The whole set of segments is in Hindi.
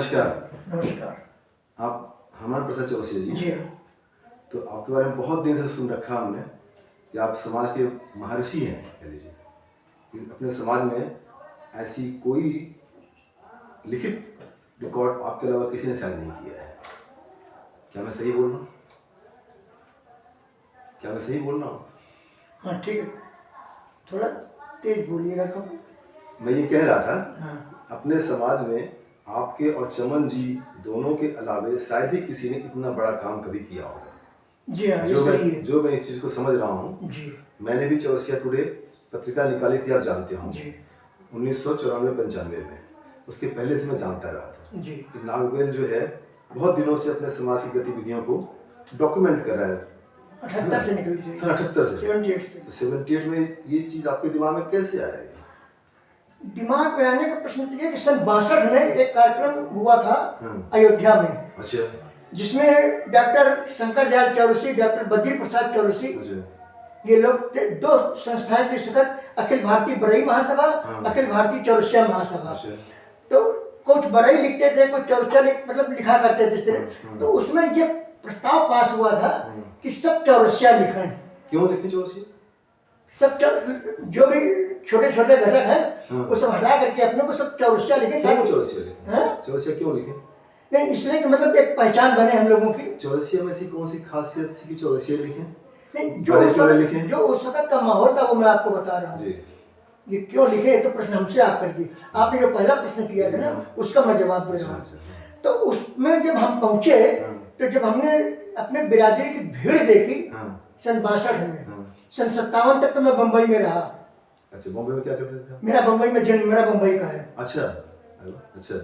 नमस्कार। नमस्कार। आप हमारे प्रसाद चौरसिया जी। जी हाँ। तो आपके बारे में बहुत दिन से सुन रखा हमने कि आप समाज के महर्षि हैं, कह लीजिए कि अपने समाज में ऐसी कोई लिखित रिकॉर्ड आपके अलावा किसी ने शायद नहीं किया है। क्या मैं सही बोल रहा हूँ? क्या मैं सही बोल रहा हूँ? हाँ ठीक है, थोड़ा तेज बोलिएगा। कम। मैं ये कह रहा था, हाँ अपने समाज में आपके और चमन जी दोनों के अलावे शायद ही किसी ने इतना बड़ा काम कभी किया होगा। जी हाँ, ये सही है। जो मैं इस चीज़ को समझ रहा हूँ। जी मैंने भी चौरसिया टुडे पत्रिका निकाली थी, आप जानते हो, जी 1994-95 में। उसके पहले से मैं जानता रहा था जी कि नागवेल जो है बहुत दिनों से अपने समाज की गतिविधियों को डॉक्यूमेंट कर रहा है। 78 से निकली थी। सन 78 से 78 से। तो 78 में ये चीज़ आपके दिमाग में कैसे आया? दिमाग में आने का प्रश्न तो ये कि सन 62 में एक कार्यक्रम हुआ था अयोध्या में। अच्छा। जिसमें डॉक्टर शंकर दयाल चौरसी, डॉक्टर बद्री प्रसाद चौरसी, ये लोग थे। दो संस्थाएं थी उस वक्त, अखिल भारतीय बरई महासभा, अखिल भारतीय चौरसिया महासभा। तो कुछ बरई लिखते थे, कुछ चौरसिया मतलब लिखा करते थे इस तरह। तो उसमें ये प्रस्ताव पास हुआ था कि सब चौरसिया लिखें। क्यों लिखें चौरसिया? सब जो भी छोटे छोटे घटक हैं वो सब हटा करके अपने को सब चौरसिया लिखें। क्यों चौरसिया लिखें? चौरसिया क्यों लिखें? नहीं, इसलिए कि मतलब एक पहचान बने हम लोगों की। चौरसिया में ऐसी कौन सी खासियत थी कि चौरसिया लिखें? नहीं, जो उस वक्त का माहौल था वो मैं आपको बता रहा हूँ। ये क्यों लिखे तो प्रश्न हमसे आप कर दिए। आपने जो पहला प्रश्न किया था ना, उसका मैं जवाब दे रहा हूँ। तो उसमें जब हम पहुंचे तो जब हमने अपने बिरादरी की भीड़ देखी सन 62 में, सन 57 तक तो मैं बम्बई में रहा। अच्छा, बम्बई में क्या करते थे? मेरा बम्बई में जन्म, मेरा बम्बई का है। अच्छा अच्छा।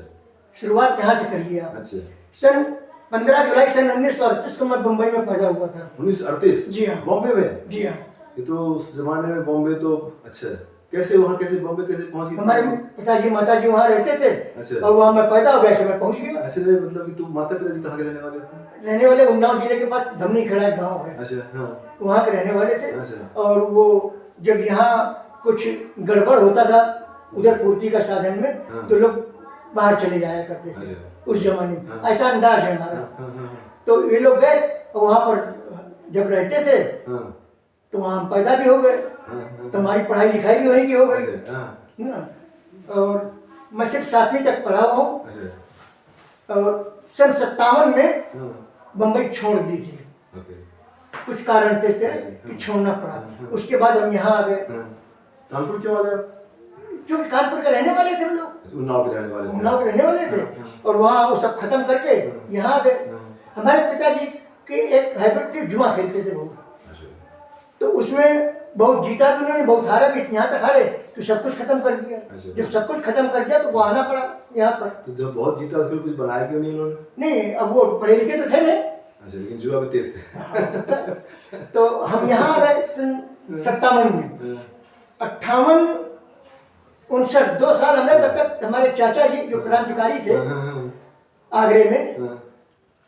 शुरुआत यहाँ से करिए आप। अच्छा। सन 15 जुलाई सन 1938 को मैं बम्बई में पैदा हुआ था। 1938? जी हाँ। बॉम्बे में? जी हाँ। ये तो उस जमाने में बॉम्बे तो अच्छा, कैसे वहाँ, कैसे बॉम्बे कैसे पहुँच गए? हमारे पिताजी माताजी वहाँ रहते थे। अच्छा। और वहाँ मैं पैदा हो गया, ऐसे मैं पहुँच गया। अच्छा, नहीं मतलब कि तुम माता पिताजी कहाँ के रहने वाले थे? रहने वाले उन्नाव जिले के पास धमनी खेड़ा गाँव है। अच्छा हाँ। वहाँ के रहने वाले थे। अच्छा। और वो जब यहाँ कुछ गड़बड़ होता था उधर पूर्ति का साधन में, तो लोग बाहर चले जाया करते थे उस जमाने में। ऐसा अंदाज है हमारा। तो ये लोग गए वहाँ पर जब रहते थे तो वहाँ हम पैदा भी हो गए। तो हमारी पढ़ाई लिखाई भी वहीं की हो गई ना। और मैं सिर्फ 7वीं तक पढ़ा हुआ हूँ। और सन 57 में बम्बई छोड़ दी थी, कुछ कारण थे कि छोड़ना पड़ा। उसके बाद हम यहाँ आ गए। कानपुर क्यों आ गए? जो कानपुर के रहने वाले थे हम लोग, उन्नाव के रहने वाले थे। उन्नाव के रहने वाले थे। और वहाँ वो सब खत्म करके यहाँ आ गए। हमारे पिताजी की एक हैबिट थी, जुआ खेलते थे वो। तो उसमें बहुत जीता भी उन्होंने, बहुत हारा भी। यहाँ तक हारे तो सब कुछ खत्म कर दिया। जब सब कुछ खत्म कर दिया तो वो आना पड़ा यहाँ पर। तो जब बहुत जीता फिर कुछ बनाया क्यों नहीं उन्होंने? नहीं, अब वो पढ़े लिखे तो थे नहीं। अच्छा, लेकिन जुआ में तेज थे। तो हम यहाँ आ गए सन 57 में। 58, 59, 2 साल हमने तब तक हमारे चाचा जी जो क्रांतिकारी थे आगरे में,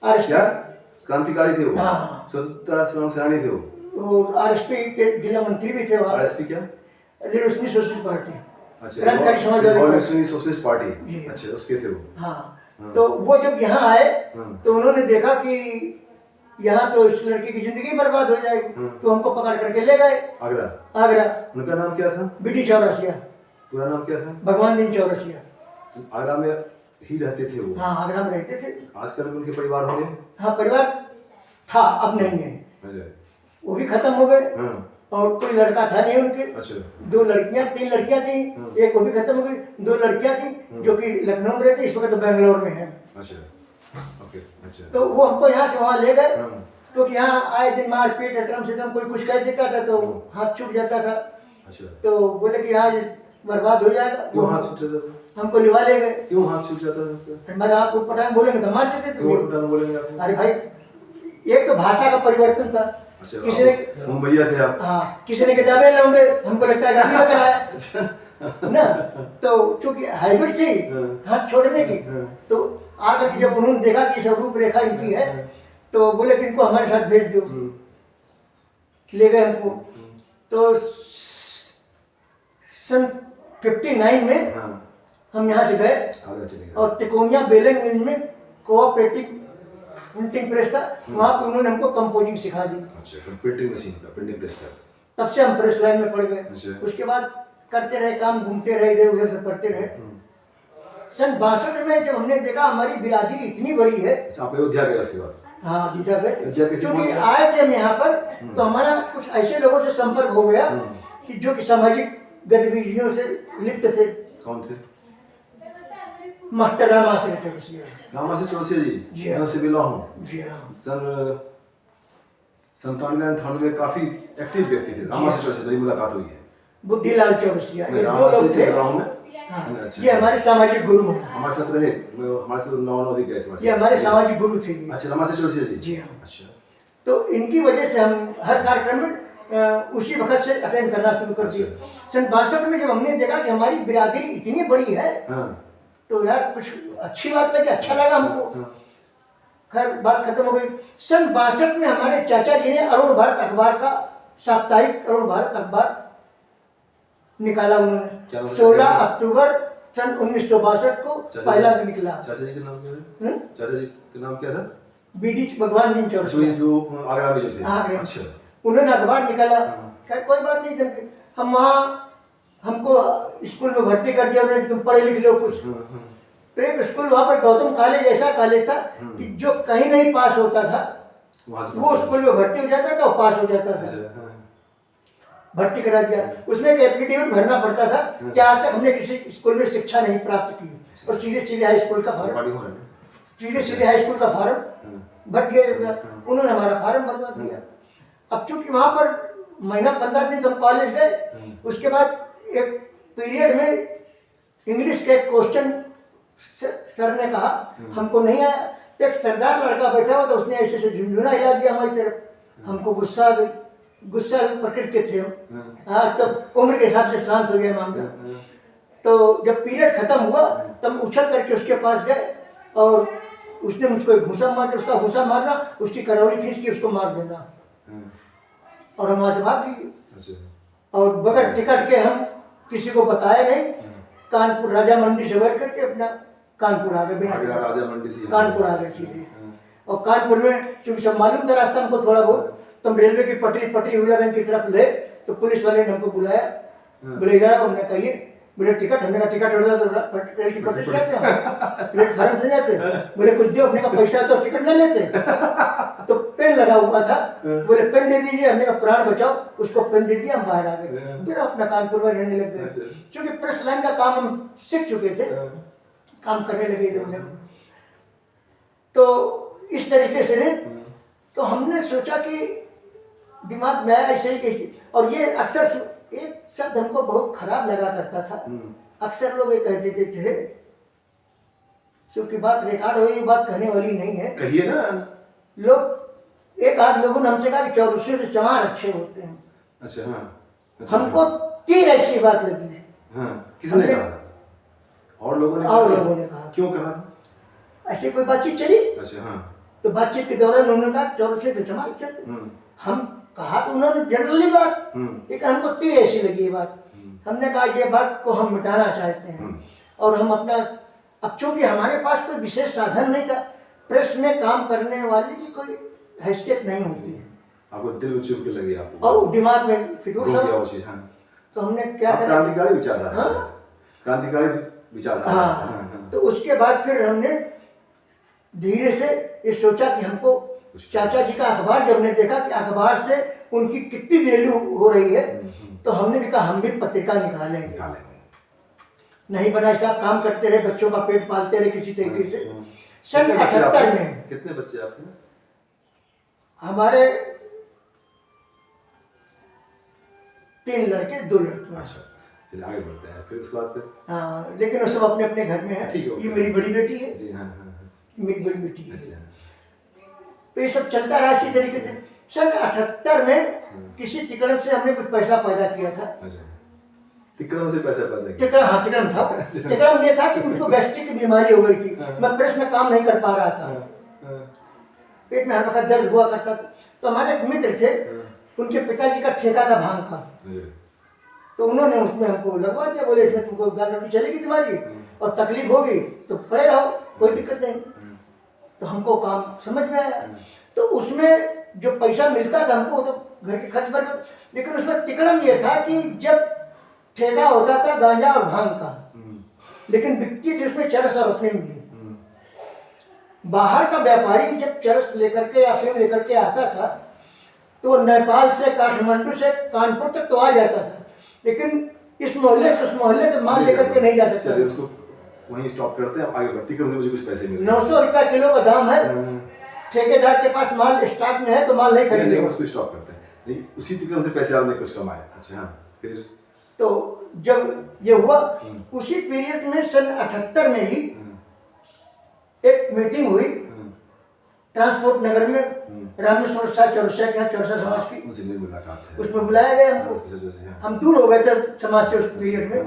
क्या क्रांतिकारी थे वो? हाँ, स्वतंत्रता संग्राम सेनानी थे वो। आरएसपी के जिला मंत्री भी थे वहाँ। आरएसपी क्या? Revolutionary socialist party. अच्छा, क्रांतिकारी समाजवादी रिवोल्यूशनरी सोशलिस्ट पार्टी। अच्छा, उसके थे वो। हाँ। तो वो जब यहाँ आए तो उन्होंने देखा कि यहाँ तो इस लड़की की जिंदगी बर्बाद हो जाएगी। तो हमको पकड़ करके ले गए आगरा। उनका नाम क्या था? बीडी चौरसिया। पूरा नाम क्या था? भगवान दिन चौरसिया। तो आगरा में ही रहते थे वो? हाँ, आगरा में रहते थे। आजकल उनके परिवार हो गए? हाँ, परिवार था, अब नहीं है। वो भी खत्म हो गए। और कोई लड़का था नहीं उनके। अच्छा। 2 लड़कियां, 3 लड़कियां थी। एक वो भी खत्म हो गई। 2 लड़कियां थी जो कि लखनऊ में रहती, इस वक्त तो बेंगलोर में है। अच्छा। ओके। अच्छा। तो वो हमको यहाँ से वहाँ ले गए। तो यहाँ आए दिन मारपीट, अटरम सिटरम, कोई कुछ कह देता था तो हाथ छूट जाता था। अच्छा। तो बोले कि यहाँ बर्बाद हो जाएगा। क्यों हाथ छूट जाता था? हमको लिवा ले गए। क्यों हाथ छूट जाता था? मैं आपको पठान बोलेंगे तो मार देते थे। अरे भाई, एक तो भाषा का परिवर्तन था। अच्छा, किसी ने मुंबईया थे आप? हाँ, किसी ने किताबें लाऊंगे, हमको लगता है गाड़ी लग रहा है ना। तो चूंकि हाइब्रिड थी हाथ छोड़ने की, तो आकर के जब उन्होंने देखा कि सब रूपरेखा इनकी है तो बोले कि इनको हमारे साथ भेज दो। ले गए हमको। तो सन 59 में हम यहाँ से गए आगरा चले गए। और तिकोनिया बेलन मिल में कोऑपरेटिव प्रिंटिंग प्रेस था, वहाँ पे उन्होंने हमको कंपोजिंग सिखा दी। अच्छा, प्रिंटिंग मशीन का, प्रिंटिंग प्रेस का। तब से हम प्रेस लाइन में पड़ गए। अच्छा। उसके बाद करते रहे काम, घूमते रहे, इधर उधर से पढ़ते रहे। सन 62 में जब हमने देखा हमारी बिरादरी इतनी बड़ी है, अच्छा, आप अयोध्या गए उसके बाद? हाँ अयोध्या गए, अयोध्या किसी क्योंकि कौन- आए थे हम यहाँ पर, तो हमारा कुछ ऐसे लोगों से संपर्क हो गया कि जो कि सामाजिक गतिविधियों से लिप्त थे। कौन थे? मास्टर रामाश्रय चौरसिया। रामाश्रय चौरसिया जी, जी मैं उससे मिला हूँ। जी हाँ। सन 97-98 में काफी एक्टिव व्यक्ति थे रामाश्रय चौरसिया, मेरी मुलाकात हुई है। बुद्धिलाल चौरसिया, मैं ये दो रामाश्रय लोग से थे। मिला हूँ मैं। हाँ, अच्छा। ये हमारे सामाजिक गुरु हैं। हमारे साथ रहे, हमारे साथ नौ भी गए थे। ये हमारे सामाजिक गुरु थे ये। अच्छा, रामाश्रय चौरसिया जी। जी हाँ। अच्छा। तो इनकी वजह से हम हर कार्यक्रम में उसी वक्त से अटेंड करना शुरू कर दिए। सन 62 में जब हमने देखा कि हमारी बिरादरी इतनी बड़ी है, हाँ। तो यार कुछ अच्छी बात लगी, अच्छा लगा हमको। हाँ। खैर बात खत्म हो गई। सन 62 में हमारे चाचा जी ने अरुण भारत अखबार का, साप्ताहिक अरुण भारत अखबार निकाला क्या उन्होंने। नाम है? 16 अक्टूबर सन 1962 को पहला निकला। चाचा जी का नाम क्या था? चाचा जी का नाम क्या था? बीडी भगवान जी अच्छा, चौरसिया, जो आगरा में जो थे। आगरा। अच्छा। उन्होंने अखबार निकाला। खैर कोई बात नहीं, जब हम वहाँ, हमको स्कूल में भर्ती कर दिया उन्होंने, तुम पढ़े लिख लो कुछ। तो एक स्कूल वहाँ पर गौतम कॉलेज, ऐसा कॉलेज था कि जो कहीं नहीं पास होता था वो स्कूल में भर्ती हो जाता था और पास हो जाता था। भर्ती करा दिया। उसमें एक एप्लीकेट भरना पड़ता था कि आज तक हमने किसी स्कूल में शिक्षा नहीं प्राप्त की, और सीधे सीधे हाई स्कूल का फॉर्म, सीधे सीधे हाई स्कूल का फॉर्म भर दिया जाता था। उन्होंने हमारा फॉर्म भरवा दिया। अब चूंकि वहाँ पर महीना 15 दिन हम कॉलेज गए, उसके बाद एक पीरियड में इंग्लिश के क्वेश्चन सर ने कहा, हमको नहीं आया। तो एक सरदार लड़का बैठा हुआ था, उसने ऐसे से झुंझुना हिला दिया हमारी तरफ। हमको गुस्सा आ गई, गुस्सा प्रकट के थे हम। हाँ, तब उम्र के हिसाब से शांत हो गया मामला। तो जब पीरियड खत्म हुआ तब उछल करके उसके पास गए और उसने मुझको एक घूंसा मार दिया। उसका घूंसा मारना, उसकी करौली खींच के उसको मार देना, और हम वहाँ से भाग लिए। और बगैर टिकट के हम किसी को बताया नहीं, कानपुर राजा मंडी से बैठ करके अपना कानपुर आ गए। बिना राजा मंडी से कानपुर आ गए सीधे। और कानपुर में चूंकि सब मालूम था रास्ता हमको थोड़ा बहुत, तो हम रेलवे की पटरी हुलागंज की तरफ ले, तो पुलिस वाले ने हमको बुलाया। बोले यार, उन्होंने कहिए, बोले टिकट, हमने कहा टिकट होता तो रेल की पटरी से जाते हम, प्लेटफार्म से जाते। बोले कुछ दो, हमने कहा पैसा तो टिकट न लेते। तो पेन लगा हुआ था, बोले पेन दे दीजिए, हमने कहा प्राण बचाओ, उसको पेन दे दिया, हम बाहर आ गए। फिर अपना कानपुर में रहने लग गए, क्योंकि प्रेस लाइन का काम हम सीख चुके थे, काम करने लगे थे उन्हें। तो इस तरीके से ने, तो हमने सोचा कि दिमाग में आया ऐसे ही कैसे। और ये अक्सर एक शब्द हमको बहुत खराब लगा करता था, अक्सर लोग ये कहते थे, क्योंकि बात रिकॉर्ड हुई, बात कहने वाली नहीं है, कहिए ना। लोग, एक आध लोगों ने हमसे कहा कि चौरसियों से चमार अच्छे होते हैं। अच्छा, हाँ। हमको तीर ऐसी बात लगी है। हाँ, किसने कहा? और लोगों ने कहा। क्यों कहा? ऐसी कोई बातचीत चली। अच्छा, हाँ। तो बातचीत के दौरान उन्होंने कहा चौरसियों से चमार अच्छे होते हैं। हम कहा तो उन्होंने जनरली बात, लेकिन हमको तीर ऐसी लगी ये बात। हमने कहा ये बात को हम मिटाना चाहते हैं, और हम अपना, अब चूंकि हमारे पास कोई विशेष साधन नहीं था, प्रेस में काम करने वाले की कोई हैसियत नहीं होती है, आपको दिल में चुभ के लगी आपको, और दिमाग में फितूर हाँ। तो हमने क्या करा, क्रांतिकारी विचारधारा, हाँ? क्रांतिकारी विचारधारा। हाँ। तो उसके बाद फिर हमने धीरे से ये सोचा कि हमको, चाचा जी का अखबार जब हमने देखा कि अखबार से उनकी कितनी वैल्यू हो रही है, तो हमने भी कहा हम भी पत्रिका निकालेंगे। नहीं बनाए साहब, काम करते रहे, बच्चों का पेट पालते रहे किसी तरीके से। सन 78 में कितने बच्चे आपके? हमारे 3 लड़के 2 लड़कियां। अच्छा, चलिए आगे बढ़ते हैं। फिर उसके बाद फिर, हाँ, लेकिन वो सब अपने अपने घर में है। ये मेरी बड़ी बेटी है। जी, हाँ, हाँ। मेरी बड़ी बेटी है। अच्छा। तो ये सब चलता रहा इसी तरीके से। सन 78 में किसी तिकड़म से हमने कुछ पैसा पैदा किया था। अच्छा, तिकड़म से पैसा पैदा किया? तिकड़म, हाँ तिकड़म था। तिकड़म ये था कि मुझको गैस्ट्रिक की बीमारी हो गई थी, मैं प्रेस में काम नहीं कर पा रहा था, पेट में हर वक्त दर्द हुआ करता था। तो हमारे एक मित्र थे, उनके पिताजी का ठेका था भांग का। तो उन्होंने उसमें हमको लगवा दिया, बोले इसमें तुमको दाल रोटी चलेगी तुम्हारी और तकलीफ होगी तो पड़े रहो, कोई दिक्कत नहीं। तो हमको काम समझ में आया। तो उसमें जो पैसा मिलता था हमको तो घर के खर्च पर, लेकिन उसमें तिकड़म ये था कि जब ठेका होता था गांजा और भांग का, लेकिन बिकती थी उसमें चरस और अफीम भी। बाहर का व्यापारी जब चरस लेकर के या अफीम लेकर के आता था तो वो नेपाल से, काठमांडू से कानपुर तक तो आ जाता था, लेकिन इस मोहल्ले से उस मोहल्ले तक माल लेकर के नहीं जा सकता। उसको वहीं स्टॉप करते हैं, आगे बढ़ती क्रम से मुझे कुछ पैसे मिलते हैं। 900 रुपया किलो का दाम है, ठेकेदार के पास माल स्टॉक में है तो माल नहीं खरीदेगा, उसको स्टॉप करते हैं, नहीं उसी क्रम से पैसे आपने कुछ कमाए। अच्छा हाँ, फिर तो जब ये हुआ उसी पीरियड में सन 78 में ही एक मीटिंग हुई ट्रांसपोर्ट नगर में, रामेश्वर शाह चौरसिया के यहाँ, चौरसिया समाज की, उनसे मेरी मुलाकात है। उसमें बुलाया गया हमको। हम दूर हो गए थे समाज से उस पीरियड में,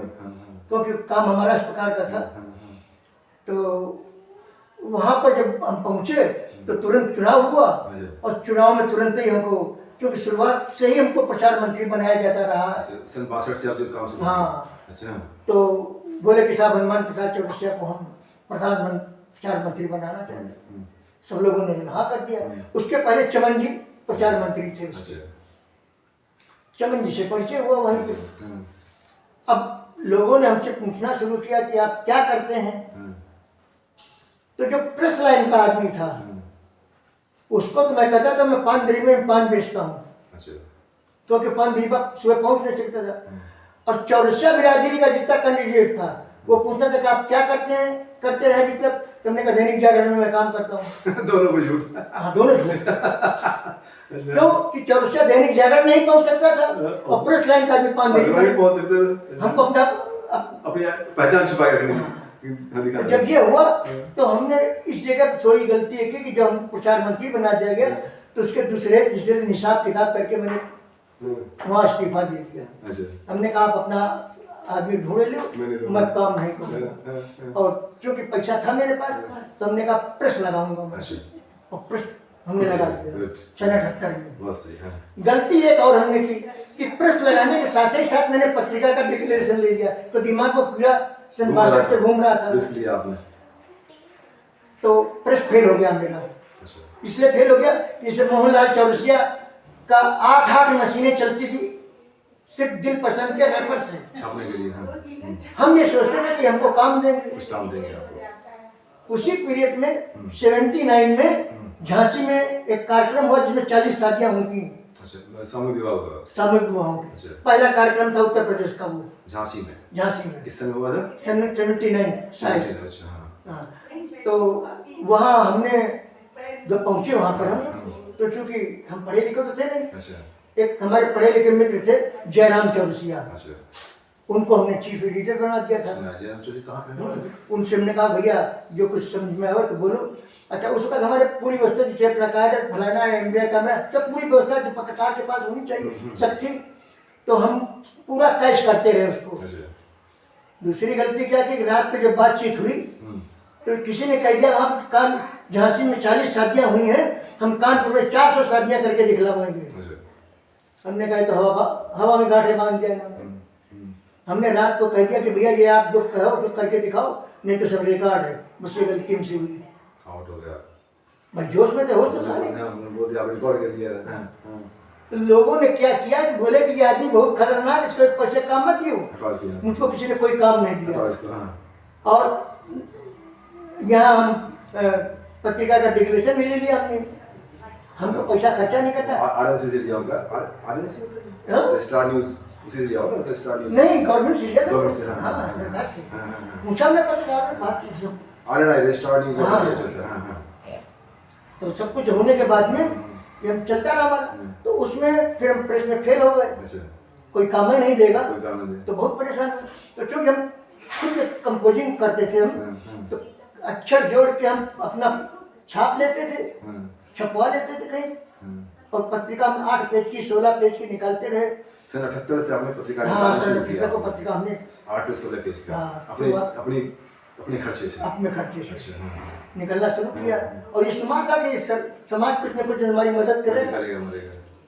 क्योंकि काम हमारा इस प्रकार का था। तो वहाँ पर जब हम पहुँचे तो तुरंत चुनाव हुआ, और चुनाव में तुरंत ही हमको, क्योंकि शुरुआत से ही हमको प्रचार मंत्री बनाया जाता रहा। सन 62 से आप जब काम शुरू। हाँ। अच्छा। तो बोले कि साहब हनुमान प्रसाद चौरसिया को हम प्रचार मंत्री बनाना चाहते हैं। सब लोगों ने हाँ कर दिया। उसके पहले चमन जी प्रचार मंत्री थे। चमन जी से परिचय हुआ वहीं पे। अब लोगों ने हमसे पूछना शुरू किया कि आप क्या करते हैं। तो जो प्रेस लाइन का आदमी था उसको तो मैं कहता था मैं पान दरी में पान बेचता हूँ, क्योंकि पान दरी पर सुबह पहुँच नहीं सकता था। और चौरसिया बिरादरी का जितना कैंडिडेट था वो पूछता था कि आप क्या करते हैं, करते रहे मतलब। तुमने कहा दैनिक जागरण में मैं काम करता हूँ। दोनों को झूठ। हाँ, दोनों झूठ। क्यों कि चौरसिया दैनिक जागरण नहीं पहुँच सकता था और प्रेस लाइन का भी पान दरी नहीं पहुँच सकते, हमको अपना अपनी पहचान छुपा के जब ये हुआ तो हमने इस जगह थोड़ी गलती है कि जब हम प्रचार मंत्री बना दिया गया तो उसके दूसरे तीसरे हिसाब किताब करके मैंने वहाँ इस्तीफा दे दिया। हमने कहा आप अपना आदमी ढूंढ लो, मैं काम नहीं करूँगा। और चूंकि पैसा था मेरे पास तो हमने कहा प्रेस लगाऊंगा मैं, और प्रेस हमने लगा दिया सन 78 में। गलती एक और हमने की कि प्रेस लगाने के साथ ही साथ मैंने पत्रिका का डिक्लेरेशन ले लिया, तो दिमाग को पूरा सन 62 से घूम रहा था। रिस्क लिया आपने। तो प्रेस फेल हो गया मेरा। इसलिए फेल हो गया जैसे मोहनलाल चौरसिया का 8 मशीनें चलती थी सिर्फ दिल पसंद के रेफर से छापने के लिए। हम ये सोचते थे कि हमको काम देंगे, कुछ काम देंगे आपको। उसी पीरियड में 79 में झांसी में एक कार्यक्रम हुआ जिसमें 40 शादियां हुई। सामूहिक विवाह हुआ। सामूहिक विवाहों के पहला कार्यक्रम था उत्तर प्रदेश का वो झांसी में। झांसी में किस समय हुआ था? 79 शायद। अच्छा। तो वहाँ हमने जब पहुँचे वहाँ पर हम तो चूंकि हम पढ़े लिखे तो थे नहीं। अच्छा। एक हमारे पढ़े लिखे मित्र थे जयराम चौरसिया, उनको हमने चीफ एडिटर बना दिया था। उनसे हमने कहा भैया जो कुछ समझ में आए तो बोलो। अच्छा, उस वक्त हमारे पूरी व्यवस्था थी, टेप रिकॉर्डर, फलाना, एमबीआई कैमरा, सब पूरी व्यवस्था जो पत्रकार के पास होनी चाहिए सब थी। तो हम पूरा कैश करते रहे उसको। दूसरी गलती क्या कि रात में जब बातचीत हुई तो किसी ने कह दिया हम कान झांसी में 40 शादियां हुई हैं, हम कानपुर में 400 शादियां करके दिखलाएंगे। हमने कहा तो हवा में गांठे बांध दिया इन्होंने। हमने रात को कह दिया कि भैया ये आप जो कहो तो करके दिखाओ, नहीं तो सब रिकॉर्ड है। मुझसे गलती हमसे हुई, आउट हो गया। भाई जोश में तो होश तो सारे। रिकॉर्ड कर लिया था। तो लोगों ने क्या किया कि बोले कि ये आदमी बहुत खतरनाक, इसको पैसे काम मत दियो। मुझको किसी ने कोई काम नहीं दिया। और यहाँ हम पत्रिका का डिक्लेरेशन भी ले लिया हमने, हमको पैसा खर्चा नहीं करता। आरएनसी से लिया होगा। आरएनसी स्टार न्यूज़ उसी से लिया होगा। स्टार न्यूज़ नहीं, गवर्नमेंट से लिया था। गवर्नमेंट से। हाँ, सरकार से पूछा हमने पत्रकार बात की सब। आरएनआई स्टार न्यूज़ हाँ। लिया चलता है। हाँ। तो सब कुछ होने के बाद में ये हम चलता रहा हमारा। तो उसमें फिर हम प्रेस में फेल हो गए, कोई काम ही नहीं देगा तो बहुत परेशान हुए। तो चूंकि हम खुद कंपोजिंग करते थे हम, तो अक्षर जोड़ के हम अपना छाप लेते थे, छपवा लेते थे कहीं, और पत्रिका हम 8 पेज की 16 पेज की निकालते रहे। सन 78 से आपने पत्रिका हाँ, निकालना शुरू किया। को पत्रिका हमने 8 पेज 16 पेज का अपने खर्चे से। अपने खर्चे से निकलना शुरू किया। और ये समाज था कि समाज कुछ न कुछ हमारी मदद करेगा,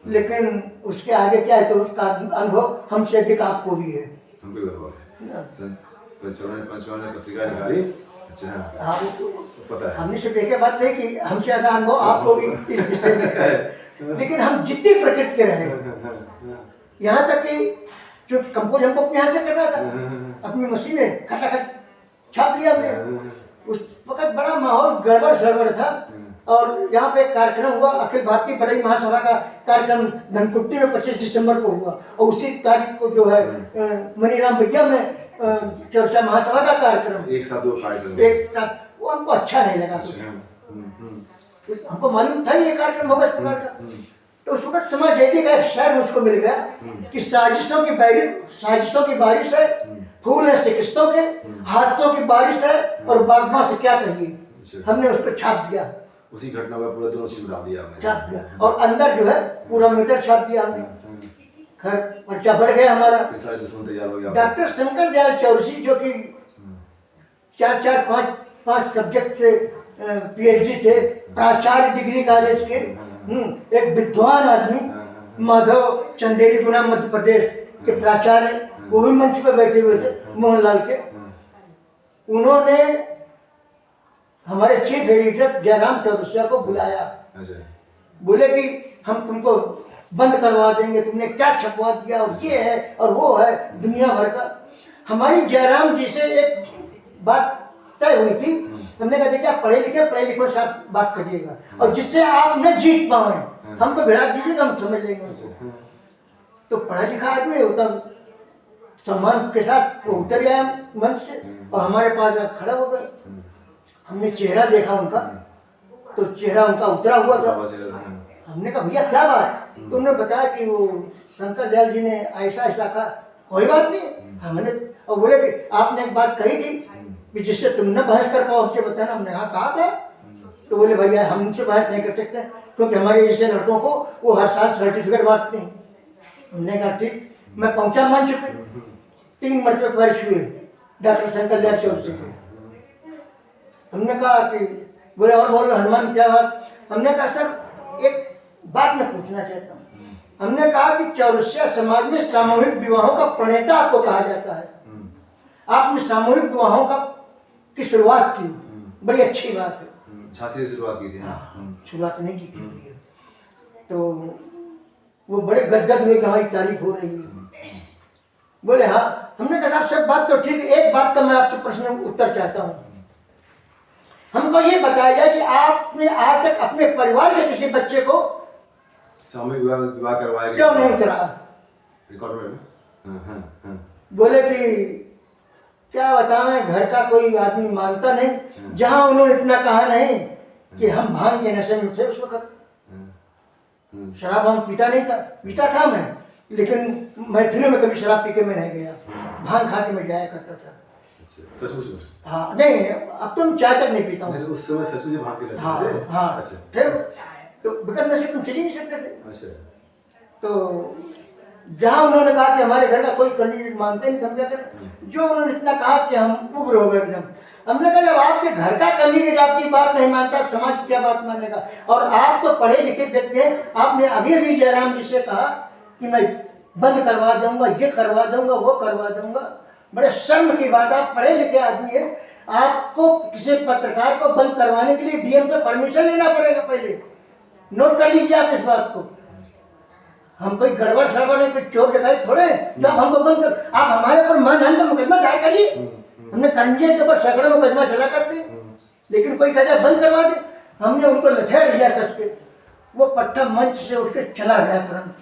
लेकिन उसके आगे क्या है, तो उसका अनुभव हमसे अधिक आपको भी है। हमको भी अनुभव है। सन 55 में पत्रिका निकाली। अच्छा हाँ, पता है। हमने सिर्फ एक बात नहीं कि हमसे ज्यादा अनुभव आपको भी इस विषय में है। लेकिन हम जितनी प्रकृति के रहे, यहाँ तक कि जो कंपोज हमको अपने यहाँ से करना था, अपनी मशीन में खटाखट छाप लिया हमने। उस वक्त बड़ा माहौल गड़बड़ सड़बड़ था, और यहाँ पे एक कार्यक्रम हुआ, अखिल भारतीय बड़ई महासभा का कार्यक्रम धनकुट्टी में 25 दिसंबर को हुआ, और उसी तारीख को जो है मनीराम भैया में चौरसा महासभा का कार्यक्रम, एक साथ 2 कार्यक्रम एक साथ। वो हमको अच्छा नहीं लगा कुछ, हमको मालूम था ये कार्यक्रम होगा इस प्रकार का। तो उस वक्त समाज जयती का एक शेर मुझको मिल गया कि साजिशों की बारिश है, फूल है शिकस्तों के, हादसों की बारिश है, और बागमा से क्या कहिए। हमने उसको छाप दिया, उसी घटना का पूरा दोनों चीज डाल दिया हमने, छाप दिया, और अंदर जो है पूरा मीटर छाप दिया हमने। खैर पर्चा बढ़ गया हमारा। फिर सारे दुश्मन तैयार हो गया। डॉक्टर शंकर दयाल चौरसी, जो कि 4-5 सब्जेक्ट से पीएचडी थे, प्राचार्य डिग्री कॉलेज के, एक विद्वान आदमी, माधव चंदेरी गुना मध्य प्रदेश के प्राचार्य, वो भी मंच पे बैठे हुए थे, मोहनलाल के। उन्होंने हमारे चीफ एडिटर जयराम चौरसिया को बुलाया। बोले कि हम तुमको बंद करवा देंगे, तुमने क्या छपवा दिया, और ये है और वो है, दुनिया भर का। हमारी जयराम जी से एक बात तय हुई थी, हमने कहा देखिए आप पढ़े लिखे के साथ बात करिएगा, और जिससे आप न जीत पाए हमको भिड़ा दीजिएगा, हम समझ लेंगे उसे। तो पढ़ा लिखा आदमी होता, सम्मान के साथ वो उतर गया मंच से, और हमारे पास खड़ा हो गए। हमने चेहरा देखा उनका, तो चेहरा उनका उतरा हुआ था। हमने कहा भैया क्या बात, तो उन्होंने बताया कि वो शंकर दयाल जी ने ऐसा ऐसा कहा। कोई बात नहीं, हमने, और बोले कि आपने एक बात कही थी कि जिससे तुम न बहस कर पाओ, हमसे बताना। हमने कहा था। तो बोले भैया हम उनसे बहस नहीं कर सकते, क्योंकि हमारे जैसे लड़कों को वो हर साल सर्टिफिकेट बांटते हैं। हमने कहा ठीक। मैं पहुंचा मंच पे, 3 मरतबे पैर छुए डॉक्टर शंकर दयाल चौरसी को। हमने कहा कि बोले और बोलो हनुमान क्या बात। हमने कहा सर एक बात मैं पूछना चाहता हूँ। हमने कहा कि चौरसिया समाज में सामूहिक विवाहों का प्रणेता आपको कहा जाता है, आपने सामूहिक विवाहों की शुरुआत की, बड़ी अच्छी बात है। झांसी से शुरुआत की थी। शुरुआत नहीं की थी, तो वो बड़े गदगद हुए कि हमारी तारीफ हो रही है। बोले हाँ। हमने कहा साहब सब बात तो ठीक है, एक बात का मैं आपसे प्रश्न उत्तर चाहता हूँ। हमको ये बताया कि आपने आज तक अपने परिवार के किसी बच्चे को सामूहिक विवाह करवाया क्यों नहीं उतरा? रिकॉर्ड में। बोले कि क्या बताएं, घर का कोई आदमी मानता नहीं। जहां उन्होंने इतना कहा नहीं कि हम भांग के नशे में थे उस वक्त, शराब हम पीता था मैं, लेकिन महफिलों में कभी शराब पी के मैं नहीं गया, भांग खा के मैं जाया करता था। सचमुच? हाँ नहीं, अब तो मैं चाय तक नहीं पीता हूँ। उस समय सचमुच भांग के नशे हाँ थे? हाँ। अच्छा। फिर तो बगैर नशे तुम चल ही नहीं सकते थे। अच्छा। तो जहाँ उन्होंने कहा कि हमारे घर का कोई कैंडिडेट मानते नहीं, हम क्या करें। जो उन्होंने इतना कहा कि हम उग्र हो गए एकदम। हमने कहा जब आपके घर का कैंडिडेट आपकी बात नहीं मानता, समाज क्या बात मानेगा। और आप तो पढ़े लिखे व्यक्ति हैं, आपने अभी अभी जयराम जी से कहा कि मैं बंद करवा दूंगा, ये करवा दूंगा, वो करवा दूंगा। बड़े शर्म की बात, आप पढ़े लिखे आदमी है, आपको किसी पत्रकार को बंद करवाने के लिए डीएम पे परमिशन लेना पड़ेगा। पहले नोट कर लीजिए आप इस बात को। हम कोई गड़बड़ सड़बड़ नहीं, कोई चोर दिखाई थोड़े जो आप हमको बंद कर। आप हमारे ऊपर मानहानि का मुकदमा दायर करिए। हमने करंजिया के ऊपर सैकड़ों मुकदमा चला करते, लेकिन कोई कहता बंद करवा दे। हमने उनको लथेड़ दिया कस के, वो पट्टा मंच से उठ के चला गया तुरंत।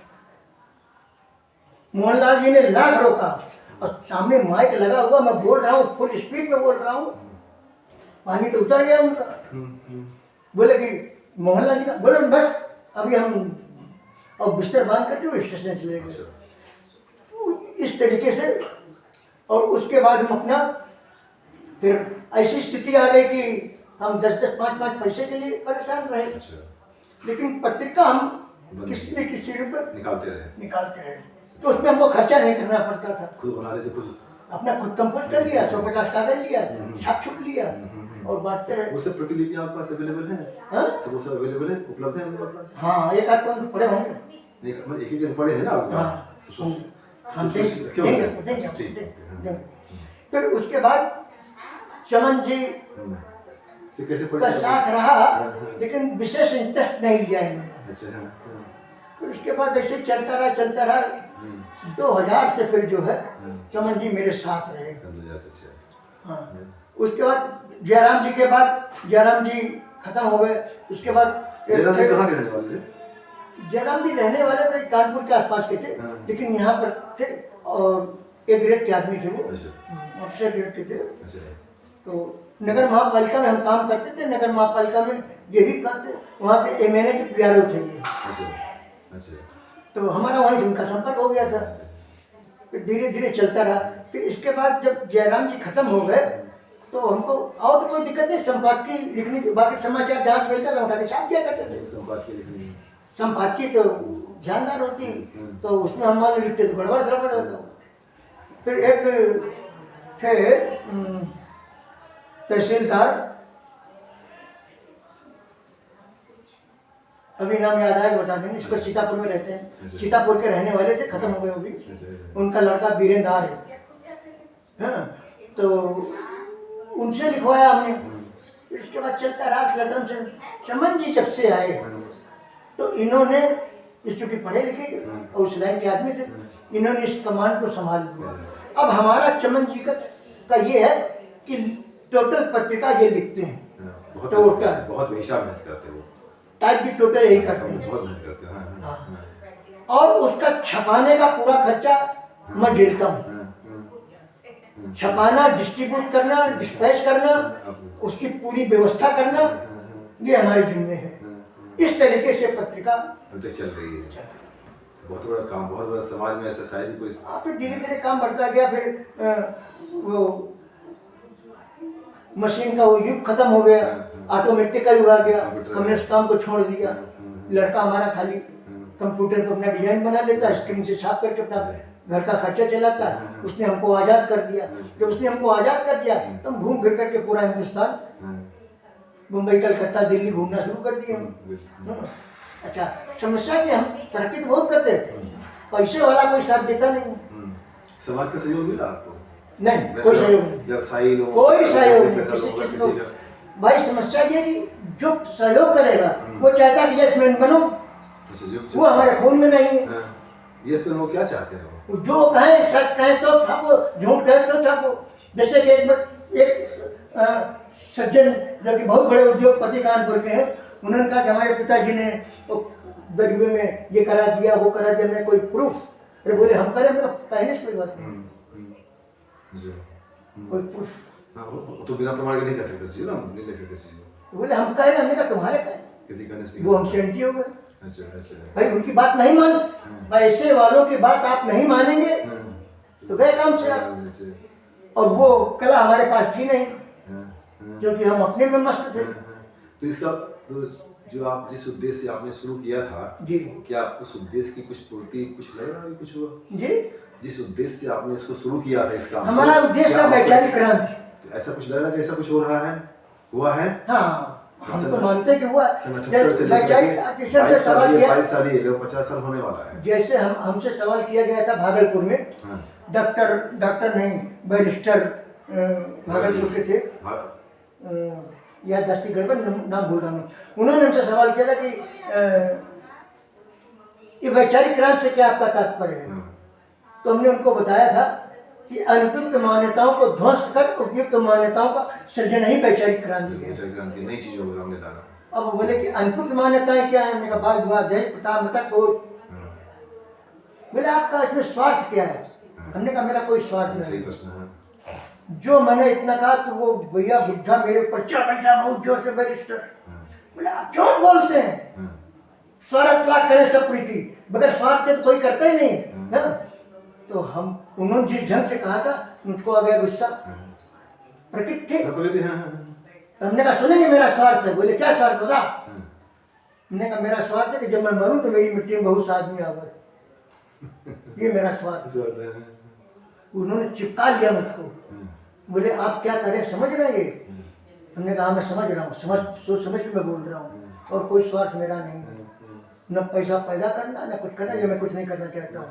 मोहनलाल जी ने लाख रोका, और सामने माइक लगा हुआ, मैं बोल रहा हूँ, फुल स्पीड में बोल रहा हूँ। पानी तो उतर गया उनका। बोले कि मोहनलाल जी का, बोले बस अभी हम और बिस्तर बांध करके वो स्टेशन चले गए। इस तरीके से, और उसके बाद हम अपना, फिर ऐसी स्थिति आ गई कि हम 10-10, 5-5 पैसे के लिए परेशान रहे। लेकिन पत्रिका हम किसी न किसी रूप में निकालते रहे। तो उसमें हमको खर्चा नहीं करना पड़ता था, खुद बना देते, खुद अपना खुद कंपोज कर लिया, 150 कागज लिया, छाप छुप लिया और बांटते रहे। वो सब प्रतिलिपि आपके पास अवेलेबल है? हाँ सब वो सब अवेलेबल है, उपलब्ध है हमारे पास? हाँ, एक आध पढ़े होंगे। नहीं मतलब एक एक पढ़े हैं ना आप? हाँ, हम क्यों? देंगे। फिर उसके बाद चमन जी से कैसे का पढ़े? साथ रहा, लेकिन विशेष इंटरेस्ट नहीं लिया इन्होंने। अच्छा हाँ, फिर उसके बाद ऐसे चलता रहा 2000 से फिर जो है चमन जी मेरे साथ रहे। हाँ, उसके बाद जयराम जी के बाद जयराम जी खत्म हो गए। उसके बाद जयराम जी कहाँ के रहने वाले थे? जयराम जी रहने वाले थे कानपुर के आसपास के थे, लेकिन यहाँ पर थे और एक ग्रेड के आदमी थे वो, अफसर ग्रेड के थे। तो नगर महापालिका में हम काम करते थे। नगर महापालिका में ये भी कहते वहाँ के MNA के प्यारे थे ये। तो हमारा वहीं से उनका संपर्क हो गया था। फिर धीरे धीरे चलता रहा। फिर इसके बाद जब जयराम जी खत्म हो गए तो हमको और तो कोई दिक्कत नहीं, संपादकीय लिखने के बाकी समाचार जहाँ से मिलता था उठा के छाप दिया करते थे। संपादकीय तो जानदार होती, तो उसमें हम मान लिखते तो गड़बड़ सड़बड़ होता। फिर एक थे तहसीलदार, अभी नाम याद आएगा बता देंगे। इसको सीतापुर में रहते हैं, सीतापुर के रहने वाले थे, खत्म हो गए वो भी। उनका लड़का वीरेंद्र है, हाँ, तो उनसे लिखवाया हमने। इसके बाद चलता रहा लखनऊ से। चमन जी जब से आए तो इन्होंने, चूंकि पढ़े लिखे और उस लाइन के आदमी थे, इन्होंने इस कमांड को संभाल लिया। अब हमारा चमन जी का ये है कि टोटल पत्रिका ये लिखते हैं, टोटल बहुत बेशक मेहनत करते हैं वो, टाइप भी टोटल यही करते हैं, बहुत मेहनत करते हैं। हाँ। और उसका छपाने का पूरा खर्चा मैं झेलता हूँ। छपाना, डिस्ट्रीब्यूट करना, डिस्पैच करना, उसकी पूरी व्यवस्था करना, ये हमारे जिम्मे है। इस तरीके से पत्रिका चल रही है। बहुत बड़ा काम, बहुत बड़ा समाज में ऐसा शायद कोई। फिर धीरे धीरे काम बढ़ता गया। फिर वो मशीन का वो युग खत्म हो गया, ऑटोमेटिक का युग आ गया। हमने उस काम को छोड़ दिया। लड़का हमारा खाली कंप्यूटर पर अपना डिजाइन बना लेता, स्क्रीन से छाप करके अपना घर का खर्चा चलाता। उसने हमको आज़ाद कर दिया। जब उसने हमको आज़ाद कर दिया तो हम घूम फिर करके पूरा हिंदुस्तान, मुंबई, कलकत्ता, दिल्ली घूमना शुरू कर दिए हम। अच्छा, समस्या कि हम तरक्की तो बहुत करते थे, पैसे वाला कोई साथ देता नहीं। समाज का सहयोग मिला आपको? नहीं, कोई सहयोग नहीं, व्यवसायी लोग कोई सहयोग नहीं किसी का। भाई समस्या ये कि जो सहयोग करेगा वो चाहता है यस मैन बनो, वो हमारे खून में नहीं है। यस मैन वो क्या चाहते हैं? जो कहें, सच कहें तो छापो, झूठ कहें तो छापो। जैसे कि एक सज्जन जो कि बहुत बड़े उद्योगपति कानपुर के हैं, उन्होंने कहा कि हमारे पिताजी ने गरीबी में ये करा दिया, वो करा दिया, मैं कोई प्रूफ? अरे बोले हम करें, मतलब कहने से कोई बात नहीं, कोई प्रूफ तो बिना प्रमाण के नहीं कर सकते ना, नहीं ले सकते। बोले हम कह रहे, हमने कहा तुम्हारे कहें, किसी कहने वो हमसे एंटी हो गए। अच्छा। भाई उनकी बात नहीं मान, ऐसे वालों की बात आप नहीं मानेंगे तो गए काम से आप। और वो कला हमारे पास थी नहीं, क्योंकि हम अपने में मस्त थे। तो इसका जो आप जिस उद्देश्य से आपने शुरू किया था जी, क्या उस उद्देश्य की कुछ पूर्ति, कुछ लग रहा है, कुछ हुआ जी? जिस उद्देश्य से आपने इसको शुरू किया था, इसका हमारा उद्देश्य था वैचारिक क्रांति। तो ऐसा कुछ लग रहा है कि ऐसा कुछ हो रहा है, हुआ है? हाँ, हम तो मानते कि हुआ। 78 से वैचारिक लेकर सवाल किया, 22 साल, 50 साल होने वाला है। जैसे हमसे सवाल किया गया था भागलपुर में, डॉक्टर नहीं, बैरिस्टर भागलपुर के थे, या दस्ती गड़बड़ नाम भूल रहा हूँ। उन्होंने हमसे सवाल किया था कि ये वैचारिक क्रांति से क्या आपका तात्पर्य है? तो हमने उनको बताया था कि अनुपयुक्त मान्यताओं को ध्वस्त कर उपयुक्त मान्यताओं का सृजन ही वैचारिक क्रांति है। नई चीजों को सामने लाना। अब वो बोले कि अनुपयुक्त मान्यताएं क्या है? हमने कहा बाल विवाह, दहेज प्रथा, मृतक भोज। बोले आपका इसमें स्वार्थ क्या है? हमने कहा मेरा कोई स्वार्थ नहीं। सही प्रश्न है। जो मैंने इतना कहा तो वो भैया बुढ़ा मेरे ऊपर चढ़ बैठा बहुत जोर से, बैरिस्टर। बोले आप क्यों बोलते हैं? स्वार्थ लाख करे सब प्रीति, बगैर स्वार्थ के तो कोई करता ही नहीं है। तो हम, उन्होंने जिस ढंग से कहा था मुझको आ गया गुस्सा, प्रकृति थे। तो हमने कहा सुनेंगे मेरा स्वार्थ है। बोले क्या स्वार्थ बता? हमने कहा मेरा स्वार्थ है कि जब मैं मरूं तो मेरी मिट्टी में बहुत आदमी आवे, ये मेरा स्वार्थ है। उन्होंने चिपका लिया मुझको। बोले आप क्या करें, समझ रहे हैं? हमने कहा मैं समझ रहा हूँ, सोच समझ के मैं बोल रहा हूँ, और कोई स्वार्थ मेरा नहीं है। न पैसा पैदा करना न कुछ करना, ये मैं कुछ नहीं करना चाहता हूँ।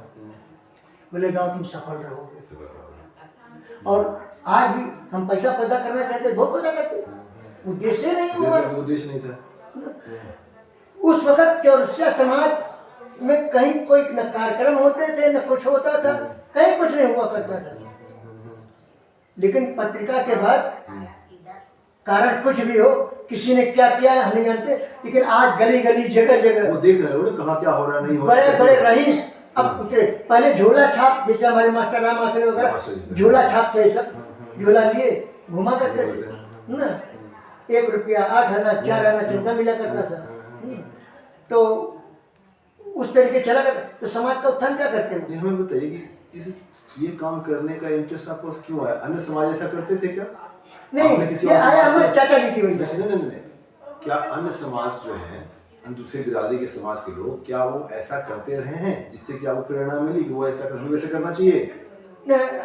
बोले जाओ तुम सफल रहोगे। और आज भी हम पैसा पैदा करना चाहते, बहुत पैदा करते, उद्देश्य नहीं हुआ। उद्देश्य नहीं था। उस वक्त चौरसिया समाज में कहीं कोई न कार्यक्रम होते थे न कुछ होता था, कहीं कुछ नहीं हुआ करता था। लेकिन पत्रिका के बाद कारण कुछ भी हो, किसी ने क्या किया हम नहीं जानते, लेकिन आज गली गली जगह जगह वो देख रहे हो कहाँ क्या हो रहा नहीं हो रहा। बड़े बड़े रईस अब उतरे। पहले झोला छाप, जैसे हमारे मास्टर राम आचार्य वगैरह झोला छाप थे, सब झोला लिए घुमा करते थे ना। 1 रुपया 8 आना 4 आना चंदा मिला करता था। तो उस तरीके चला कर, तो समाज का उत्थान क्या करते हैं? हमें बताइए कि ये काम करने का इंटरेस्ट आपको क्यों आया? अन्य समाज ऐसा करते थे क्या? नहीं, ये आया हमारे चाचा जी की वजह से। नहीं, क्या अन्य समाज जो है, दूसरे बिरादरी के समाज के लोग, क्या वो ऐसा करते रहे हैं जिससे कि आपको प्रेरणा मिली कि वो हमें वैसे करना चाहिए?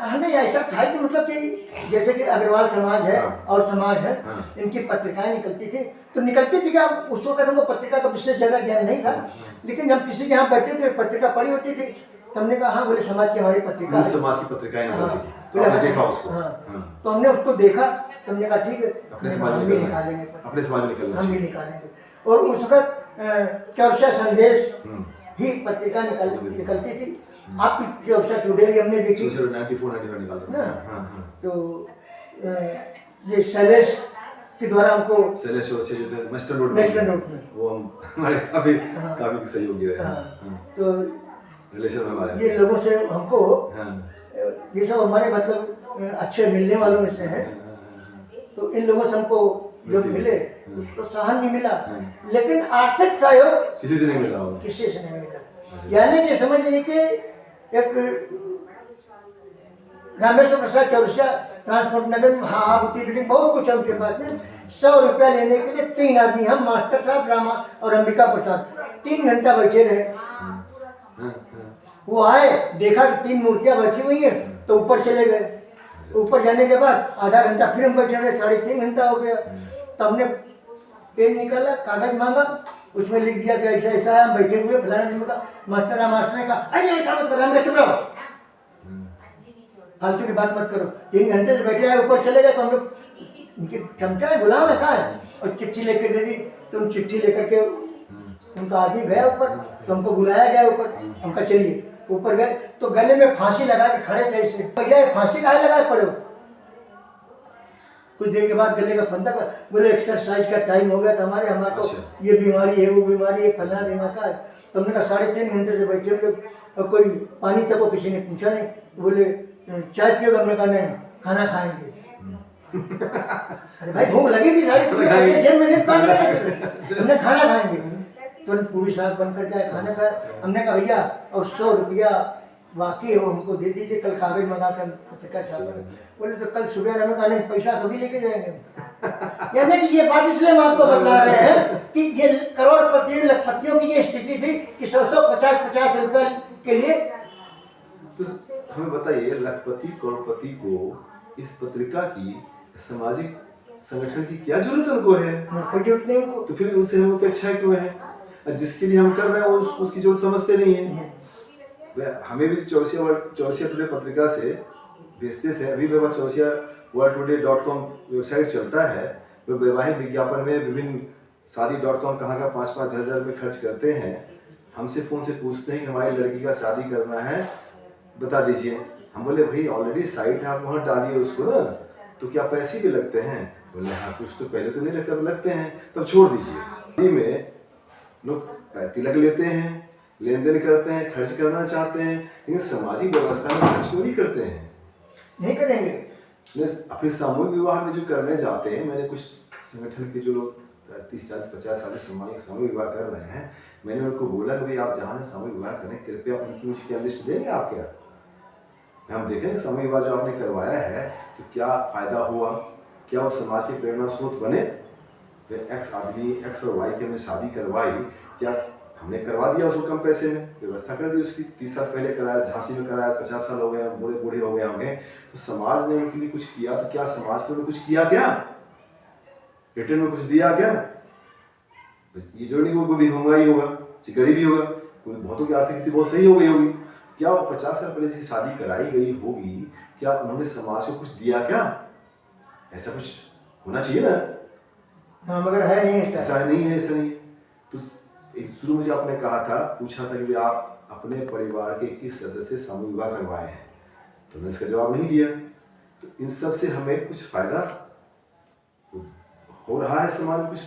हमें ऐसा था कि मतलब कि जैसे कि अग्रवाल समाज है और समाज है, इनकी पत्रिकाएं निकलती थी, तो निकलती थी क्या उस वक्त हमको पत्रिका का विशेष ज्यादा ज्ञान नहीं था, लेकिन हम किसी के यहाँ बैठे थे, पत्रिका पढ़ी होती थी, तो हमने कहा हाँ बोले समाज की हमारी पत्रिका, समाज की पत्रिकाएं निकलती थी, तो हमने देखा उसको। तो हमने उसको देखा, तो हमने कहा ठीक है अपने समाज में निकालेंगे, अपने समाज में निकलना हम भी निकालेंगे। और उस वक्त चौरसिया संदेश ही पत्रिका निकलती थी। आप चौरसिया टुडे भी हमने देखी, 94 निकालते हैं। तो ये शैलेश के द्वारा हमको, शैलेश चौरसिया जो थे वेस्टर्न रोड में, वो हमारे काफी सहयोगी रहे। तो रिलेशन में हमारे ये लोगों से हमको ये सब हमारे मतलब अच्छे मिलने वालों में से हैं, तो इन लोगों से हमको जो मिले प्रोत्साहन भी मिला, लेकिन आर्थिक सहयोग किसी से नहीं मिला, किसी से नहीं मिला। यानी कि समझ लीजिए कि एक रामेश्वर प्रसाद चौरसिया ट्रांसपोर्ट नगर में महाभूति बिल्डिंग बहुत कुछ है उनके पास में, 100 रुपया लेने के लिए 3 आदमी, हम मास्टर साहब रामा और अंबिका प्रसाद 3 घंटा बैठे रहे। वो आए, देखा कि 3 मूर्तियां बैठी हुई हैं, तो ऊपर चले गए। ऊपर जाने के बाद आधा घंटा फिर हम बैठे रहे, 3.5 घंटा हो गया। तो हमने पेन निकाला, कागज मांगा, उसमें लिख दिया कि ऐसा ऐसा है, हम बैठे हुए फलाना दिन का। मास्टर रामास्टर ने कहा अरे ऐसा मत करो, हमने चुप रहो, फालतू की बात मत करो। 3 घंटे से बैठे आए, ऊपर चले गए, तो हम लोग उनके चमचा है, गुलाम है, कहाँ है, और चिट्ठी लेकर दे दी। तो हम चिट्ठी लेकर के उनका आदमी गया ऊपर, तो हमको बुलाया गया ऊपर, हमका चलिए ऊपर गए, तो गले में फांसी लगा के खड़े थे ऐसे। भैया फांसी काहे लगाए पड़े हो? कुछ देर के बाद गले का फंदा कर, बोले एक्सरसाइज का टाइम हो गया था हमारे को ये बीमारी है वो बीमारी है फलना देना का। तो हमने कहा 3.5 घंटे से बैठे लोग, और कोई पानी तक को किसी ने पूछा नहीं। बोले चाय पियोगे? हमने कहा नहीं, खाना खाएंगे। अरे भाई भूख लगेगी, हमने खाना खाएंगे। तुरंत पूरी साग बन कर के खाना खाया। हमने कहा भैया और 100 रुपया बाकी हो हमको दे दीजिए, कल कागज मंगा कर पत्रिका छापा। बोले तो कल सुबह हमें कहा नहीं, पैसा तो भी लेके जाएंगे। यानी कि ये बात इसलिए हम आपको बता रहे हैं कि ये करोड़पति लखपतियों की ये स्थिति थी कि 150 रुपए के लिए। तो हमें बताइए, लखपति करोड़पति को इस पत्रिका की सामाजिक संगठन की क्या जरूरत उनको है? कोई जरूरत नहीं उनको। तो फिर उनसे हम अपेक्षा क्यों है? जिसके लिए हम कर रहे हैं उसकी जरूरत समझते नहीं है। हमें भी चौरसिया टुडे पत्रिका से भेजते थे। अभी मेरे पास chaursiaworldtoday.com वेबसाइट चलता है। वो वैवाहिक विज्ञापन में विभिन्न शादी.com कहाँ का 5-5 हज़ार रुपये खर्च करते हैं। हमसे फ़ोन से पूछते हैं कि हमारी लड़की का शादी करना है, बता दीजिए। हम बोले भाई ऑलरेडी साइट है, आप वहाँ डालिए उसको ना, तो क्या पैसे भी लगते हैं? बोले हाँ कुछ तो पहले तो नहीं लगते, अब लगते हैं, तब छोड़ दीजिए। शादी में लोग तिलक लेते हैं, लेन देन करते हैं, खर्च करना चाहते हैं, लेकिन सामाजिक व्यवस्था में खर्च क्यों नहीं करते हैं? नहीं करेंगे। अपने सामूहिक विवाह में जो करने जाते हैं, मैंने कुछ संगठन के जो लोग 30, 40, 50 साल से सामूहिक विवाह कर रहे हैं, मैंने उनको बोला कि भाई आप जहाँ सामूहिक विवाह करें, कृपया उनकी मुझे क्या लिस्ट देंगे आप? क्या हम देखें सामूहिक विवाह जो आपने करवाया है तो क्या फायदा हुआ, क्या वो समाज की प्रेरणा स्रोत बने? एक्स आदमी एक्स और वाई की हमने शादी करवाई, क्या हमने करवा दिया उसको कम पैसे में, व्यवस्था कर दी उसकी। 30 साल पहले कराया, झांसी में कराया, 50 साल हो गए, बूढ़े हो गए होंगे, तो समाज ने उनके लिए कुछ किया? तो क्या समाज के लिए कुछ किया? क्या रिटर्न में कुछ दिया? क्या ये जो नहीं वो भी होगा ही होगा, गरीबी होगा, कोई बहुतों की आर्थिक स्थिति बहुत सही हो गई होगी, क्या वो 50 साल पहले जिसकी शादी कराई गई होगी, क्या उन्होंने समाज को कुछ दिया क्या? ऐसा कुछ होना चाहिए ना। हाँ, मगर है नहीं ऐसा। ऐसा नहीं है, ऐसा नहीं है। तो एक शुरू में जो आपने कहा था, पूछा था कि भाई आप अपने परिवार के किस सदस्य से सामूहिक विवाह करवाए हैं, तो उन्होंने इसका जवाब नहीं दिया। तो इन सब से हमें कुछ फायदा हो रहा है समाज में? कुछ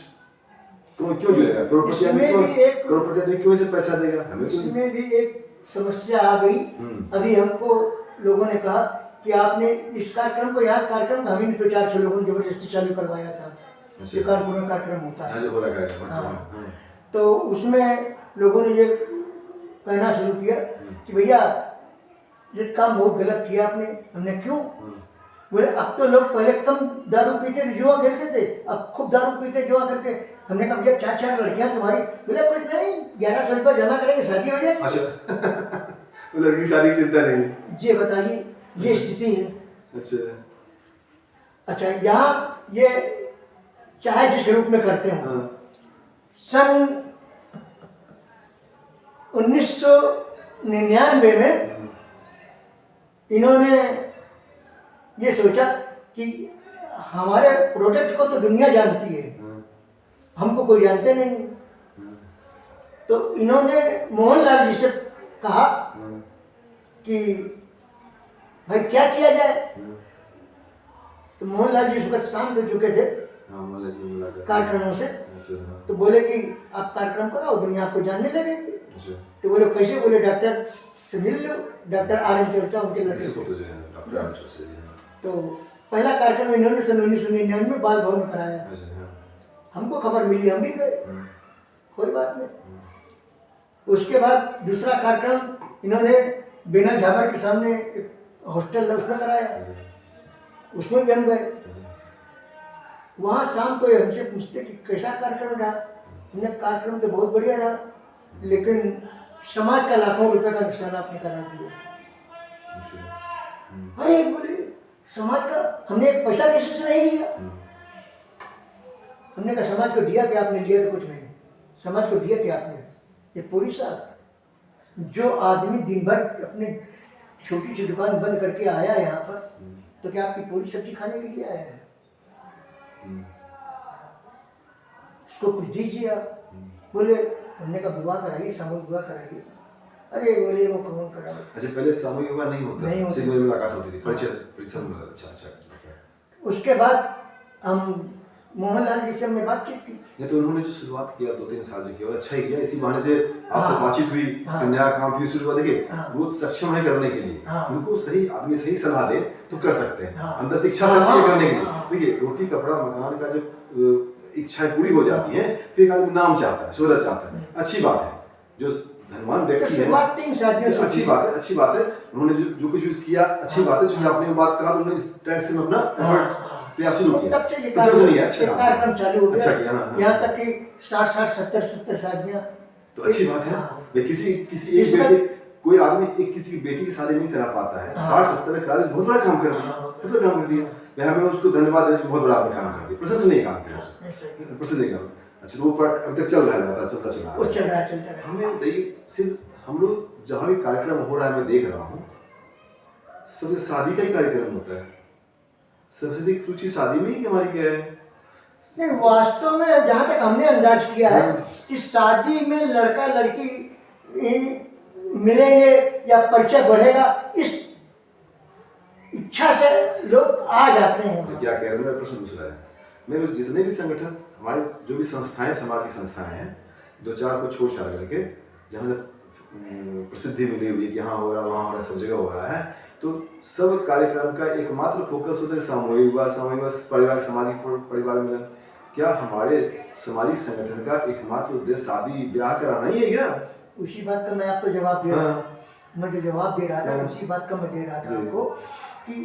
क्यों जुड़ेगा? करोड़पति आदमी क्यों इसे पैसा देगा हमें? तो इसमें भी एक समस्या आ गई। अभी हमको लोगों ने कहा कि आपने इस कार्यक्रम को, यहाँ कार्यक्रम हमें तो 4-6 लोगों ने जबरदस्ती चालू करवाया था। ये कानपुर में कार्यक्रम होता है। तो उसमें लोगों ने ये कहना शुरू किया कि भैया ये काम बहुत गलत किया आपने। हमने क्यों? बोले अब तो लोग पहले कम दारू पीते थे, जुआ खेलते थे, अब खूब दारू पीते जुआ करते। हमने कहा भैया 4-4 लड़कियां तुम्हारी? बोले कुछ नहीं, 1100 रुपया जमा करेंगे, शादी हो जाएगी। अच्छा लड़की की शादी की चिंता नहीं। जी बताइए, ये स्थिति है। अच्छा, यहाँ ये चाहे जिस रूप में करते हो, सन 1999 में इन्होंने ये सोचा कि हमारे प्रोडक्ट को तो दुनिया जानती है, हमको कोई जानते नहीं। तो इन्होंने मोहनलाल जी से कहा कि भाई क्या किया जाए। तो मोहनलाल जी उस वक्त शांत हो चुके थे कार्यक्रमों से। तो बोले कि आप कार्यक्रम कराओ, दुनिया आपको जानने लगेगी। तो बोले कैसे? बोले डॉक्टर से मिल लो, डॉक्टर आर.एन. चर्चा उनके लड़के। तो पहला कार्यक्रम इन्होंने सन 1999 में बाल भवन में कराया। हमको खबर मिली, हम भी गए, कोई बात नहीं। उसके बाद दूसरा कार्यक्रम इन्होंने बिना झाबर के सामने हॉस्टल उसमें कराया, उसमें भी हम गए। वहाँ शाम को हमसे पूछते कि कैसा कार्यक्रम रहा। हमने कार्यक्रम तो बहुत बढ़िया रहा, लेकिन समाज का लाखों रुपए का नुकसान आपने करा दिया। अरे बोले समाज का हमने एक पैसा किसी से नहीं लिया। हमने कहा समाज को दिया कि आपने लिया तो कुछ नहीं, समाज को दिया कि आपने। ये पूरी साथ जो आदमी दिन भर अपने छोटी सी दुकान बंद करके आया यहाँ पर, तो क्या आपकी पूरी सब्जी खाने के लिए आया है? उसको कुछ दीजिए आप। बोले हमने कहा विवाह कराइए, सामूहिक विवाह कराइए। अरे बोले वो कौन करा? अच्छा, पहले सामूहिक विवाह नहीं होता, सिंगल मुलाकात होती थी, परिचय। अच्छा। उसके बाद हम मोहनलाल जी से हमने बातचीत की। नहीं तो उन्होंने जो शुरुआत किया 2-3 साल जो किया अच्छा ही किया, इसी बहाने से आपसे बातचीत हुई, नया काम भी शुरू हुआ। देखिए वो सक्षम है करने के लिए, उनको सही आदमी सही सलाह दे तो कर सकते हैं, अंदर से इच्छा शक्ति है करने के लिए। देखिए रोटी कपड़ा मकान का जब इच्छाएं पूरी हो जाती हैं, फिर एक आदमी नाम चाहता है, शोहरत चाहता है, अच्छी बात है। जो धनवान व्यक्ति है, अच्छी बात है। उन्होंने जो कुछ भी किया अच्छी बात है। जो आपने बात कहा तो उन्होंने इस ट्रैक से अपना प्रयास शुरू किया, तब से ये कार्यक्रम चालू हो गया। यहाँ तक कि 60-60, 70-70 शादियाँ। तो अच्छी बात है। किसी एक बेटे, कोई आदमी एक किसी की बेटी की शादी नहीं करा पाता है, 60-70 करा बहुत बड़ा काम कर दिया, बहुत बड़ा काम कर दिया। हमें उसको धन्यवाद देने से बहुत बड़ा आपने काम कर दिया, प्रशंसनीय काम किया, प्रशंसनीय काम। अच्छा, वो अभी तक चल रहा है, चलता रहा। हमें देखिए सिर्फ हम लोग जहाँ भी कार्यक्रम हो रहा है, मैं देख रहा हूँ सबसे शादी का ही कार्यक्रम होता है। सबसे अधिक रुचि शादी में ही हमारी क्या है? नहीं, वास्तव में जहाँ तक हमने अंदाज किया है कि शादी में लड़का लड़की मिलेंगे या परिचय बढ़ेगा, इस इच्छा से लोग आ जाते हैं। क्या कह रहे हैं? मेरा प्रश्न दूसरा है, मेरे जितने भी संगठन, हमारे जो भी संस्थाएं, समाज की संस्थाएं हैं, 2-4 को छोड़ छाड़ करके जहाँ प्रसिद्धि मिली हुई है कि यहाँ हो रहा, वहाँ हो रहा, सब जगह हो रहा है, तो सब कार्यक्रम का एकमात्र फोकस होता है सामूहिक विवाह, परिवार, सामाजिक परिवार मिलन। क्या हमारे सामाजिक संगठन का एकमात्र उद्देश्य शादी ब्याह कराना ही है क्या? उसी बात का मैं आपको जवाब दे रहा हूँ। मैं जो जवाब दे रहा था उसी बात का मैं दे रहा था आपको कि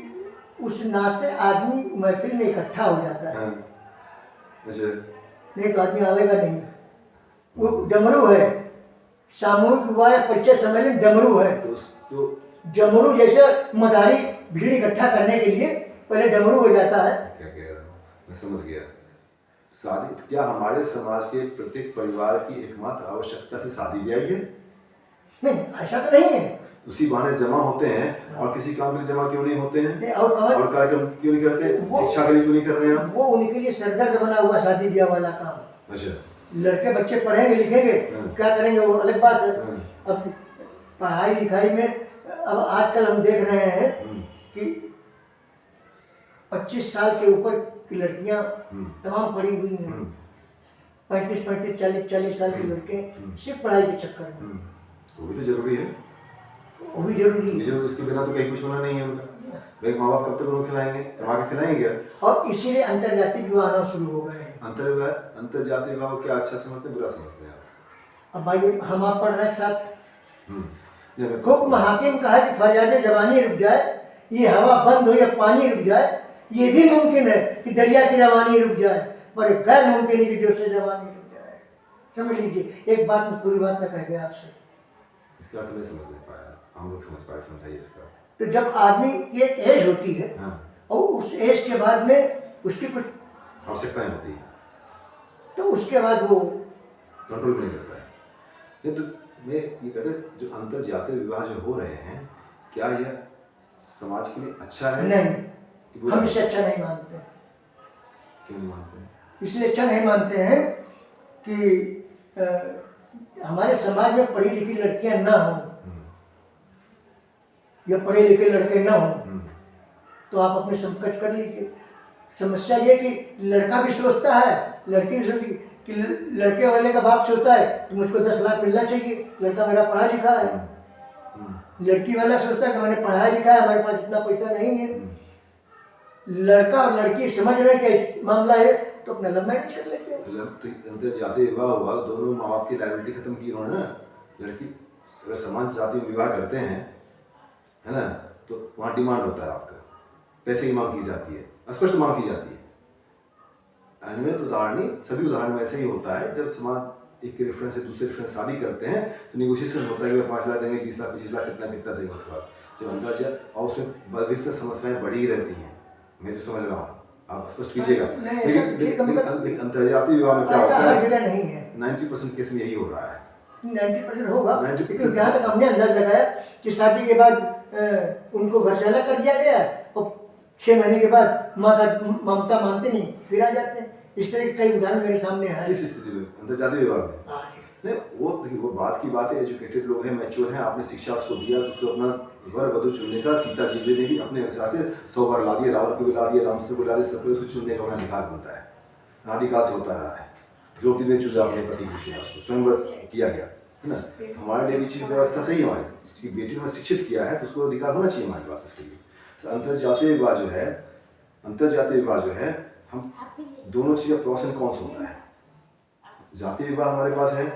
उस नाते आदमी महफिल में इकट्ठा हो जाता है। नहीं तो आदमी आवेगा नहीं। वो डमरू है, सामूहिक विवाह परिचय सम्मेलन डमरू है। तो डमरू जैसे मदारी भीड़ इकट्ठा करने के लिए पहले डमरू हो जाता है। क्या कह रहा हूँ मैं समझ गया। शादी क्या हमारे समाज के प्रत्येक परिवार की एकमात्र आवश्यकता से शादी ब्याह है? नहीं, ऐसा तो नहीं है। उसी बहाने जमा होते हैं और किसी काम के लिए जमा क्यों नहीं होते हैं? नहीं, और कार्यक्रम क्यों नहीं करते? शिक्षा के लिए क्यों नहीं कर रहे हैं आप? वो उनके लिए सरदर्द बना हुआ शादी ब्याह वाला काम। अच्छा, लड़के बच्चे पढ़ेंगे लिखेंगे, क्या करेंगे वो अलग बात है। अब पढ़ाई लिखाई में अब आजकल हम देख रहे हैं कि 25 साल के ऊपर की लड़कियां तमाम पढ़ी हुई हैं, 35, 40 साल के लड़के सिर्फ पढ़ाई के चक्कर में। वो भी तो जरूरी है, वो भी जरूरी है। उसके बिना तो कहीं कुछ होना नहीं है उनका। भाई माँ बाप कब तक उनको खिलाएंगे, कमा के खिलाएंगे? और इसीलिए अंतर्जातीय विवाह आना शुरू हो गए हैं। अंतर्जातीय विवाह को क्या अच्छा समझते हैं, बुरा समझते हैं आप? अब भाई हम आप पढ़ रहे हैं साथ, नहीं, हुक्म हाकिम का है कि फरियादे जवानी रुक जाए, ये हवा बंद हो या पानी रुक जाए, ये भी मुमकिन है कि दरिया की रवानी रुक जाए, पर गैर मुमकिन है कि जो से जवानी रुक जाए। समझ लीजिए, एक बात में पूरी बात मैं कह गया आपसे। इसका अर्थ मैं समझ नहीं पाया, हम लोग समझ पाए, समझाइए इसका। तो जब आदमी की एक एज होती है, और उस एज के बाद में उसकी कुछ आवश्यकताएं होती है, तो उसके बाद वो कंट्रोल में नहीं रहता है। नहीं तो मैं ये कहता जो अंतर जातीय विवाह जो हो रहे हैं, क्या यह समाज के लिए अच्छा है? नहीं, हम इसे अच्छा नहीं मानते। क्यों नहीं मानते हैं? इसलिए अच्छा नहीं मानते हैं कि हमारे समाज में पढ़ी लिखी लड़कियां ना हों या पढ़े लिखे लड़के ना हों, तो आप अपने समकक्ष कर लीजिए। समस्या ये कि लड़का भी सोचता है, लड़की भी सोचती कि लड़के वाले का बाप सोचता है कि मुझको 10 लाख मिलना चाहिए, लड़का मेरा पढ़ा लिखा है। लड़की वाला सोचता है कि मैंने पढ़ा लिखा है, हमारे पास इतना पैसा नहीं है। लड़का और लड़की समझ रहे हैं कि मामला है तो अपना लव मैरिज कर लेते हैं। अंतर जातीय विवाह हुआ, दोनों माँ बाप की लायबिलिटी खत्म की उन्होंने ना। लड़की अगर समान जाति में विवाह करते हैं, है ना, तो वहाँ डिमांड होता है आपका, पैसे की मांग की जाती है, स्पष्ट मांग की जाती है। अनिवार्य उदाहरण नहीं, सभी उदाहरण में ऐसे ही होता है। जब समाज एक रेफरेंस से दूसरे रेफरेंस शादी करते हैं तो निगोशिएशन होता है कि 5 लाख देंगे, 20 लाख 25 लाख कितना कितना देंगे। उसके बाद जब अंतर और उसमें भविष्य में समस्याएं बढ़ी रहती हैं, मैं जो समझ रहा हूँ, आप स्पष्ट कीजिएगा। लेकिन अंतर्जातीय विवाह में क्या होता है, 90% केस में यही हो रहा है। 90% होगा, लेकिन जहाँ तक हमने अंदाज लगाया कि शादी के बाद उनको घर से अलग कर दिया गया और 6 महीने के बाद माँ का ममता मानते नहीं, फिर आ जाते हैं। इस तरह के कई उदाहरण मेरे सामने हैं। किस स्थिति में? अंतर्जातीय विवाह में? नहीं, वो देखिए, वो बात की बात है, एजुकेटेड लोग हैं, मैच्योर हैं, आपने शिक्षा उसको दिया तो उसको अपना वर वधु चुनने का, सीता जी ने भी अपने अनुसार से 100 बार ला दिया, रावण को भी ला दिया, रामचंद्र को ला दिया, सबको उसको चुनने का अपना अधिकार बनता है, अधिकार से होता रहा है। द्रौपदी ने चुना अपने पति को, चुना उसको, स्वयंवर किया गया, है ना। हमारे लिए भी चीज व्यवस्था सही है, हमारी बेटी ने शिक्षित किया है तो उसको अधिकार होना चाहिए हमारे पास इसके लिए। तो अंतर्जातीय विवाह जो है, हम दोनों चीज़ें प्रोस एंड कॉन्स होता है। जातीय विवाह हमारे पास है,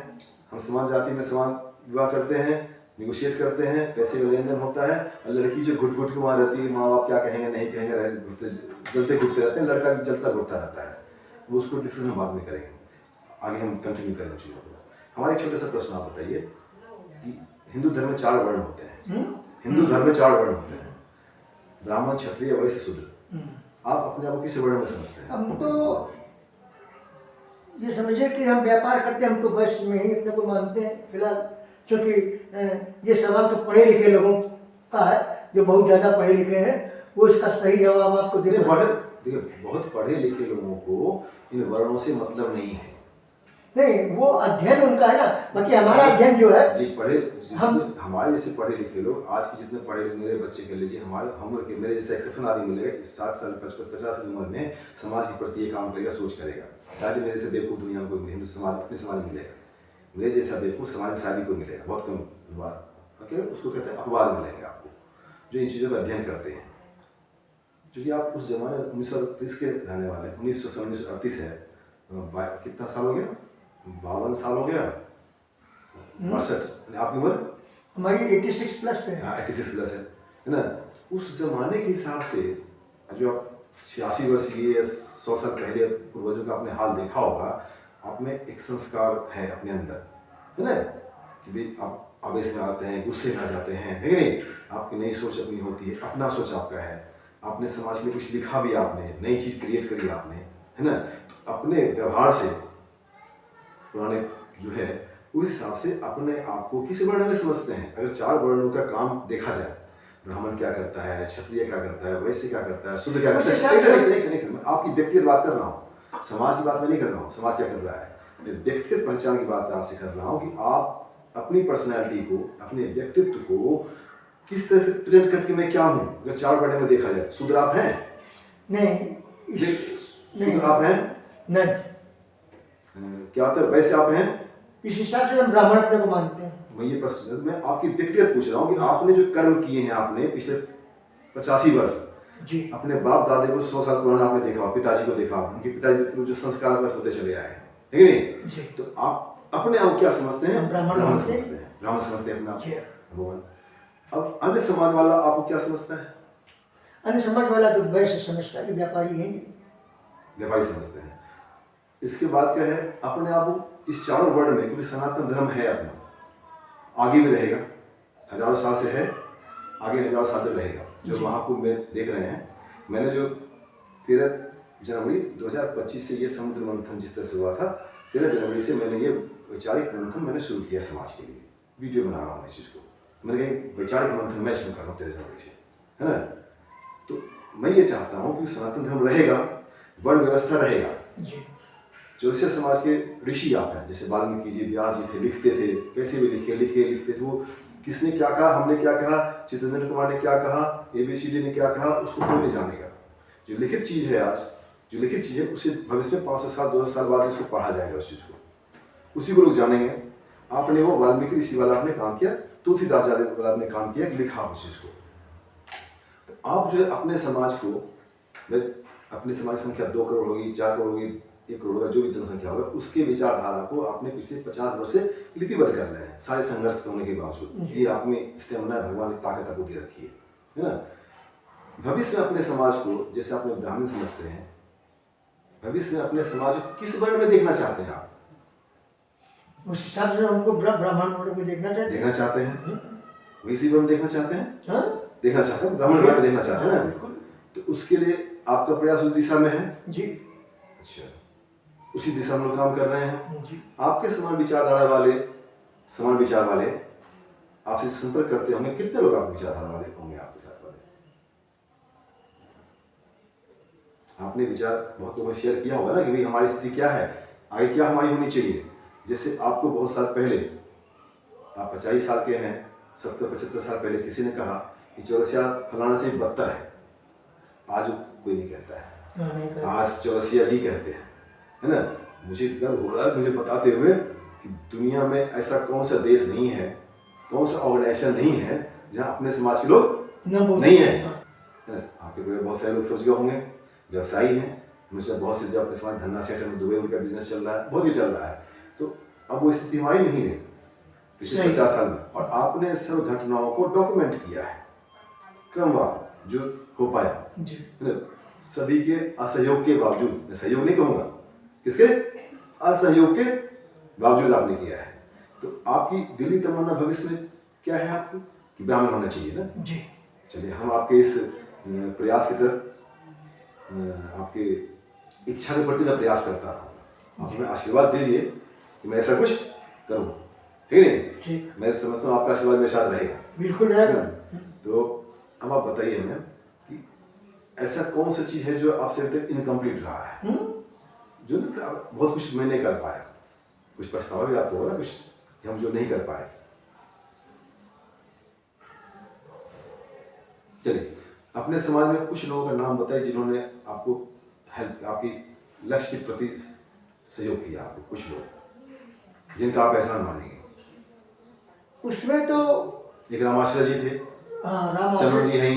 हम समान जाति में समान विवाह करते हैं, निगोशिएट करते हैं, पैसे का लेन देन होता है। और लड़की जो घुट घुट के वहाँ रहती है, माँ बाप क्या कहेंगे नहीं कहेंगे, जलते घुटते रहते हैं, लड़का भी जलता घुटता रहता है। वो उसको डिस्कशन बाद में करेंगे, आगे हम कंटिन्यू करेंगे चीज़ों को। हमारा एक छोटा सा प्रश्न आप बताइए कि हिंदू धर्म में 4 वर्ण होते हैं। हिंदू धर्म में 4 वर्ण होते हैं, ब्राह्मण, क्षत्रिय, वैश्य, शूद्र। आप अपने आप को किस वर्ण में समझते हैं? हम तो ये समझिए कि हम व्यापार करते हैं, हम तो वैश्य में ही अपने को मानते हैं फिलहाल, क्योंकि ये सवाल तो पढ़े लिखे लोगों का है, जो बहुत ज़्यादा पढ़े लिखे हैं, वो इसका सही जवाब आपको देखिए, बहुत पढ़े लिखे लोगों को इन वर्णों से मतलब नहीं है। नहीं, वो अध्ययन उनका है ना, बाकी हमारा अध्ययन जो है जी, हमारे जैसे पढ़े लिखे लोग, आज के जितने पढ़े लिखे मेरे बच्चे कह लीजिए, मेरे जैसे एक्सेप्शन आदमी मिलेगा 60 साल 50 की उम्र में, समाज के प्रति ये काम करेगा, सोच करेगा। शायद मेरे से बेवकूफ़ दुनिया में कोई मिले, हिंदू समाज अपने समाज में मिलेगा। मेरे जैसा बेवकूफ़ समाज में शादी को मिलेगा, बहुत कम बात। उसको कहते हैं अपवाद मिलेंगे आपको, जो इन चीज़ों का अध्ययन करते हैं। क्योंकि आप उस जमाने 1938 के रहने वाले, 1938 है, कितना साल हो गया, 52 साल हो गया, 62। आपकी उम्र हमारी 86 प्लस पे है। हाँ, 86 प्लस है ना। उस जमाने के हिसाब से जो आप 86 वर्ष की या 100 साल पहले पूर्वजों का आपने हाल देखा होगा, आप में एक संस्कार है अपने अंदर, है ना, कि भाई आप आवेश में आते हैं, गुस्से में आ जाते हैं, है कि नहीं। आपकी नई सोच अपनी होती है, अपना सोच आपका है, आपने समाज के लिए कुछ लिखा भी, आपने नई चीज़ क्रिएट करी आपने, है ना। अपने व्यवहार से पुराने जो है उस हिसाब से अपने आप को किस वर्ण में समझते हैं। अगर 4 वर्णों का काम देखा जाए, ब्राह्मण क्या करता है, क्षत्रिय क्या करता है, वैश्य क्या करता है, शूद्र क्या करता है, एक मैं आपकी व्यक्तिगत बात कर रहा हूँ, समाज की बात मैं नहीं कर रहा हूँ। समाज क्या कर रहा है, जो व्यक्तिगत पहचान की बात आपसे कर रहा हूँ कि आप अपनी पर्सनैलिटी को, अपने व्यक्तित्व को किस तरह से प्रेजेंट करके मैं क्या हूँ। अगर 4 वर्णों में देखा जाए, शूद्र आप हैं? नहीं, शूद्र आप हैं? नहीं। क्या होता है, वैसे आप हैं? इस हिसाब से हम ब्राह्मण अपने को मानते हैं। मैं ये प्रश्न मैं आपकी व्यक्तिगत पूछ रहा हूँ कि आपने जो कर्म किए हैं, आपने पिछले 85 वर्ष जी, अपने बाप दादे को 100 साल पुराना आपने देखा, पिताजी को देखा, उनके पिताजी को जो संस्कार बस होते चले आए हैं, है कि नहीं? जी। तो आप अपने आप क्या समझते हैं? हम ब्राह्मण समझते हैं, ब्राह्मण समझते हैं अपने आप जी। को, भगवान। अब अन्य समाज वाला आपको क्या समझता है? अन्य समाज वाला तो वैसे समझता है कि व्यापारी हैं। व्यापारी समझते हैं। इसके बाद क्या है, अपने आप को इस 4 वर्ण में, क्योंकि सनातन धर्म है अपना, आगे भी रहेगा, हजारों साल से है, आगे हजारों साल तक रहेगा। जो महाकुंभ में देख रहे हैं, मैंने जो 13 जनवरी 2025 से ये समुद्र मंथन जिस तरह से हुआ था, 13 जनवरी से मैंने ये वैचारिक मंथन मैंने शुरू किया समाज के लिए, वीडियो बना रहा हूँ इस चीज़ को। मैंने कहा वैचारिक मंथन मैं शुरू कर रहा हूँ 13 जनवरी से, है ना। तो मैं ये चाहता हूँ कि सनातन धर्म रहेगा, वर्ण व्यवस्था रहेगा। ज्योतिष समाज के ऋषि आप हैं, जैसे वाल्मीकि जी, व्यास जी थे, लिखते थे, कैसे भी लिखते थे। वो किसने क्या कहा, हमने क्या कहा, चित्तरंजन कुमार ने क्या कहा, ABCD ने क्या कहा, उसको कोई नहीं जानेगा। जो लिखित चीज़ है आज, जो लिखित चीज़ है, उसे भविष्य में 500 साल 200 साल बाद उसको पढ़ा जाएगा, उस चीज़ को, उसी को लोग जानेंगे। आपने वो वाल्मीकि ऋषि वाला आपने काम किया, तुलसीदास वाला आपने काम किया, लिखा उस चीज़ को। तो आप जो है अपने समाज को, अपने समाज संख्या 2 करोड़ होगी, 4 करोड़ होगी, 1 करोड़ का जो भी जनसंख्या होगा, उसके विचारधारा को आपने पिछले 50 वर्ष से लिपिबद्ध कर रहे हैं, सारे संघर्ष होने के बावजूद। ये आप में स्टेमिना भगवान ने ताकत आपको दे रखी है ना। भविष्य में अपने समाज को, जैसे आपने ब्राह्मण समझते हैं, भविष्य में अपने समाज को किस वर्ण में देखना चाहते हैं आप? उस हिसाब से हमको ब्राह्मण वर्ण में देखना चाहते हैं, वैसी वर्ण देखना चाहते हैं, हाँ? देखना चाहते हैं, ब्राह्मण वर्ण देखना चाहते हैं ना। तो उसके लिए आपका प्रयास उस दिशा में है जी। अच्छा, उसी दिशा में काम कर रहे हैं जी। आपके समान विचारधारा वाले, समान विचार वाले आपसे संपर्क करते होंगे। कितने लोग आपके विचारधारा वाले होंगे आपके साथ वाले? आपने विचार बहुत लोगों को शेयर किया होगा ना कि भाई हमारी स्थिति क्या है, आगे क्या हमारी होनी चाहिए। जैसे आपको बहुत साल पहले, आप 45 साल के हैं, 70-75 साल पहले किसी ने कहा कि चौरसिया फलाना से बदतर है, आज कोई नहीं कहता है, आज चौरसिया जी कहते हैं, है ना। मुझे गर्व हो रहा है मुझे बताते हुए कि दुनिया में ऐसा कौन सा देश नहीं है, कौन सा ऑर्गेनाइजेशन नहीं है जहां अपने समाज के लोग नहीं है, है ना। आपके पूरे बहुत सारे लोग सोच गए होंगे, व्यवसायी हैं, मुझे बहुत से जो अपने समाज धन्ना सेक्टर में दुबई का बिजनेस चल रहा है, बहुत ही चल रहा है। तो अब वो स्थिति हमारी नहीं रही पिछले 50 साल में, और आपने सब घटनाओं को डॉक्यूमेंट किया है क्रमवार जो हो पाया, है ना। सभी के असहयोग के बावजूद, मैं सहयोग नहीं कहूँगा, किसके असहयोग के बावजूद आपने किया है। तो आपकी दिली तमन्ना भविष्य में क्या है आपको, कि ब्राह्मण होना चाहिए ना जी। चलिए हम आपके इस प्रयास की तरफ, आपके इच्छा के प्रति मैं प्रयास करता हूँ। आप हमें आशीर्वाद दीजिए कि मैं ऐसा कुछ करूँ, ठीक है नहीं? मैं समझता हूँ आपका आशीर्वाद मेरे साथ रहेगा, बिल्कुल रहेगा। तो अब आप बताइए हमें कि ऐसा कौन सा चीज़ है जो आपसे अभी तक इनकम्प्लीट रहा है, जो बहुत कुछ मैं नहीं कर पाया, कुछ पछतावा भी आपको होगा ना, कुछ हम जो नहीं कर पाए। चलिए अपने समाज में कुछ लोगों का नाम बताइए जिन्होंने आपको हेल्प, आपकी लक्ष्य के प्रति सहयोग किया, आपको कुछ लोग जिनका आप एहसान मानेंगे। उसमें तो एक रामाश्रय जी थे, चमन जी हैं,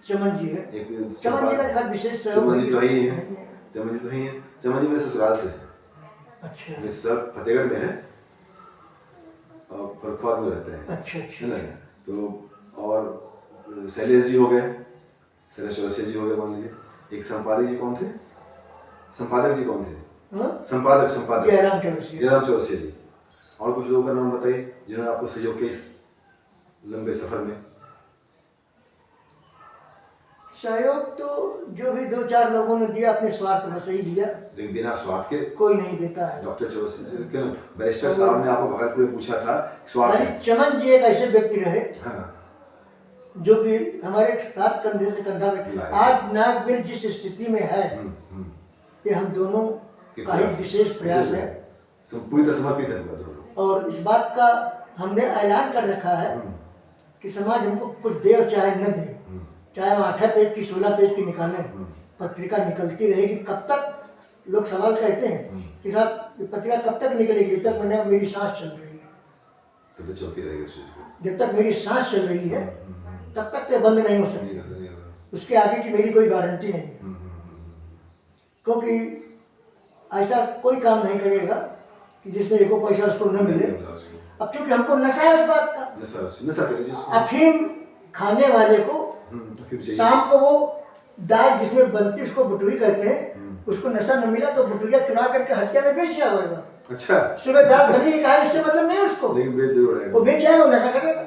चमन जी है, एक चमन जी का विशेष चमन जी तो ही है, चमन जी तो ही है। चमन जी मेरे ससुराल से है, अच्छा, मेरे ससुराल फतेहगढ़ में है और फरुखाबाद में रहते हैं, अच्छा है ना। तो और शैलेश जी हो गए, शैलेश चौरसिया जी हो गए मान लीजिए। एक संपादक जी कौन थे, संपादक जी कौन थे? संपादक जयराम चौरसिया जी। और कुछ लोगों का नाम बताइए जिन्होंने आपको सहयोग किया इस लंबे सफर में। सहयोग तो जो भी 2-4 लोगों ने दिया अपने स्वार्थ में से ही दिया, लेकिन बिना स्वार्थ के कोई नहीं देता है। डॉक्टर चौरसिया क्यों बैरिस्टर साहब ने आपको भागलपुर में पूछा था स्वार्थ खाली चमन जी एक ऐसे व्यक्ति रहे हाँ जो कि हमारे साथ कंधे से कंधा में, आज नागबिल जिस स्थिति में है ये हम दोनों का ही विशेष प्रयास है। पूरी तरह समर्पित है दोनों। और इस बात का हमने ऐलान कर रखा है कि समाज हमको कुछ दे और चाहे न दे, चाहे हम 8 पेज की 16 पेज की निकालें, पत्रिका निकलती रहेगी। कब तक लोग सवाल कहते हैं कि साहब ये पत्रिका कब तक निकलेगी? जब तक मेरी सांस चल रही है, तब तो चलती रहेगी। जब तक मेरी सांस चल रही है तब तक तो बंद नहीं हो सकती। उसके आगे की मेरी कोई गारंटी नहीं है, क्योंकि ऐसा कोई काम नहीं करेगा कि जिसमें एको पैसा उसको न मिले। अब चूंकि हमको नशा है उस बात का, अफीम खाने वाले को शाम को वो दाल जिसमें बनती उसको बुटुरी कहते हैं, उसको नशा न मिला तो बुटुरिया चुरा करके हट्टिया में बेच दिया होगा। अच्छा, सुबह दाल बनी कहा इससे मतलब नहीं उसको, लेकिन बेच जरूर है, वो बेच आएगा, वो नशा करेगा।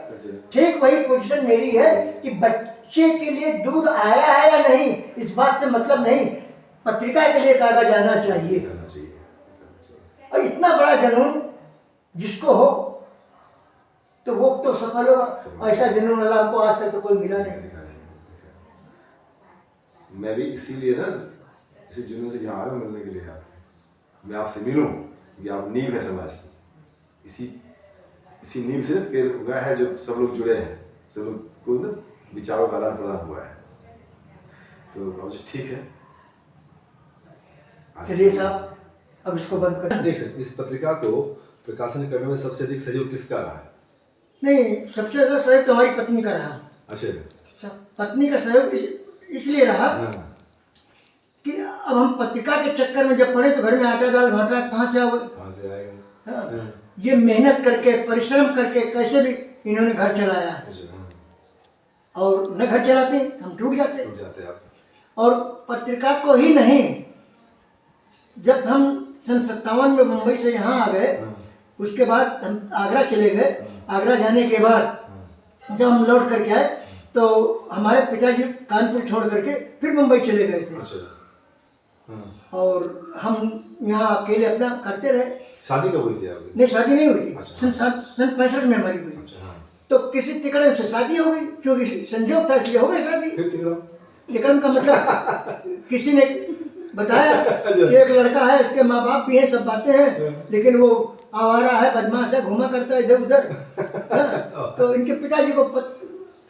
ठीक वही पोजीशन मेरी है कि बच्चे के लिए दूध आया है या नहीं इस बात से मतलब नहीं, पत्रिका के लिए कागज आना चाहिए। और इतना बड़ा जुनून जिसको हो तो वो तो सफल होगा, ऐसा जुनून वाला हमको आज तक तो कोई मिला नहीं। मैं भी इसीलिए ना इसी जुनून से यहाँ आया मिलने के लिए आपसे, मैं आपसे मिलूं, ये आप नींव है समाज की, इसी नींव से पेड़ उगा है जो सब लोग जुड़े हैं, सब लोग को ना विचारों का आदान प्रदान हुआ है। तो अब ठीक है, चलिए साहब अब इसको बंद कर देख सकते। इस पत्रिका को प्रकाशन करने में सबसे अधिक सहयोग किसका रहा है? नहीं, सबसे ज्यादा सहयोग तो हमारी पत्नी का रहा। अच्छा, पत्नी का सहयोग इसलिए रहा कि अब हम पत्रिका के चक्कर में जब पड़े तो घर में आटा दाल भाटा कहाँ से आएगा। ये मेहनत करके परिश्रम करके कैसे भी इन्होंने घर चलाया, और न घर चलाते हम टूट जाते। और पत्रिका को ही नहीं, जब हम सन 57 में मुंबई से यहाँ आ गए, उसके बाद हम आगरा चले गए। आगरा जाने के बाद जब हम लौट करके आए तो हमारे पिताजी कानपुर छोड़ करके फिर मुंबई चले गए थे। और हम यहाँ अकेले अपना करते रहे। शादी कब हुई थी आपकी? नहीं, शादी नहीं हुई थी। सन 65 में हमारी हुई। तो किसी तिकड़म से शादी हो गई, क्योंकि संजोग था इसलिए हो गई शादी। तिकड़म का मतलब किसी ने बताया कि एक लड़का है, इसके माँ बाप भी हैं, सब बातें हैं, लेकिन वो आवारा है, बदमाश है, घूमा करता है इधर उधर। तो इनके पिताजी को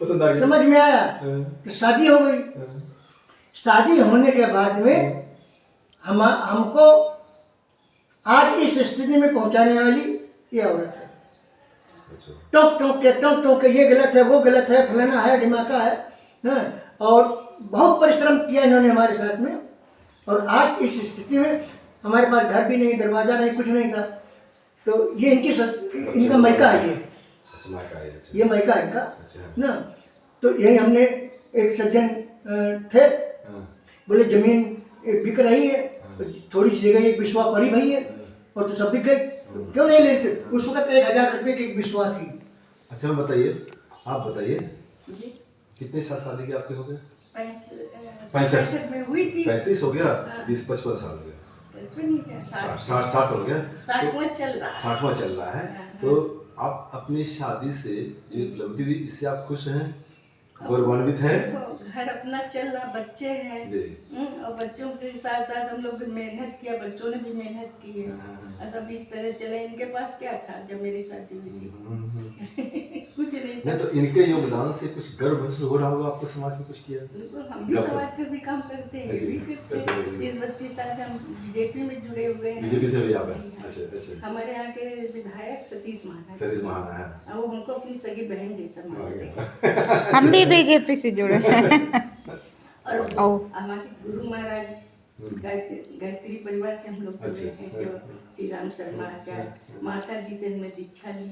समझ में आया कि शादी हो गई। शादी होने के बाद में हमको आज इस स्थिति में पहुंचाने वाली ये औरत है। टोक के ये गलत है, वो गलत है, फलाना है, ढिमाका है। और बहुत परिश्रम किया इन्होंने हमारे साथ में, और आज इस स्थिति में हमारे पास घर भी नहीं, दरवाजा नहीं, कुछ नहीं था। तो ये इनका मैका है, ये मैका है इनका ना। तो यही हमने एक सज्जन थे, बोले जमीन बिक रही है, थोड़ी सी जगह एक बिस्वा पड़ी भई है, और तो सब बिक गई, क्यों नहीं लेते? उस वक्त 1000 रुपये की एक बिस्वा थी। अच्छा बताइए, आप बताइए कितने साल शादी के आपके हो गए? 65 में हुई थी। 35 हो गया, 20-25 साल हो गया, 60 हो गया, 60वां चल रहा है। 60वां चल रहा है। तो आप अपनी शादी से जो उपलब्धि हुई, इससे आप खुश हैं, गौरवान्वित हैं? घर अपना चल रहा, बच्चे हैं, और बच्चों के साथ साथ हम लोग मेहनत किया, बच्चों ने भी मेहनत की है, सब इस तरह चले। इनके पास क्या था जब मेरी शादी हुई थी? कुछ नहीं था। नहीं, तो इनके योगदान से कुछ गर्व महसूस हो रहा होगा आपको, समाज में कुछ किया? बिल्कुल, हम भी समाज का भी काम करते हैं, ये भी करते हैं। 30-32 साल हम बीजेपी में जुड़े हुए हैं। बीजेपी से भी आप हैं? अच्छा। हमारे यहाँ के विधायक सतीश महाना है, वो हमको अपनी सगी बहन जैसा मानते हैं। हम भी बीजेपी से जुड़े हैं। और हमारे गुरु महाराज गायत्री परिवार से हम लोग जुड़े हैं, जो श्री राम शर्मा आचार्य, माता जी से हमने दीक्षा ली।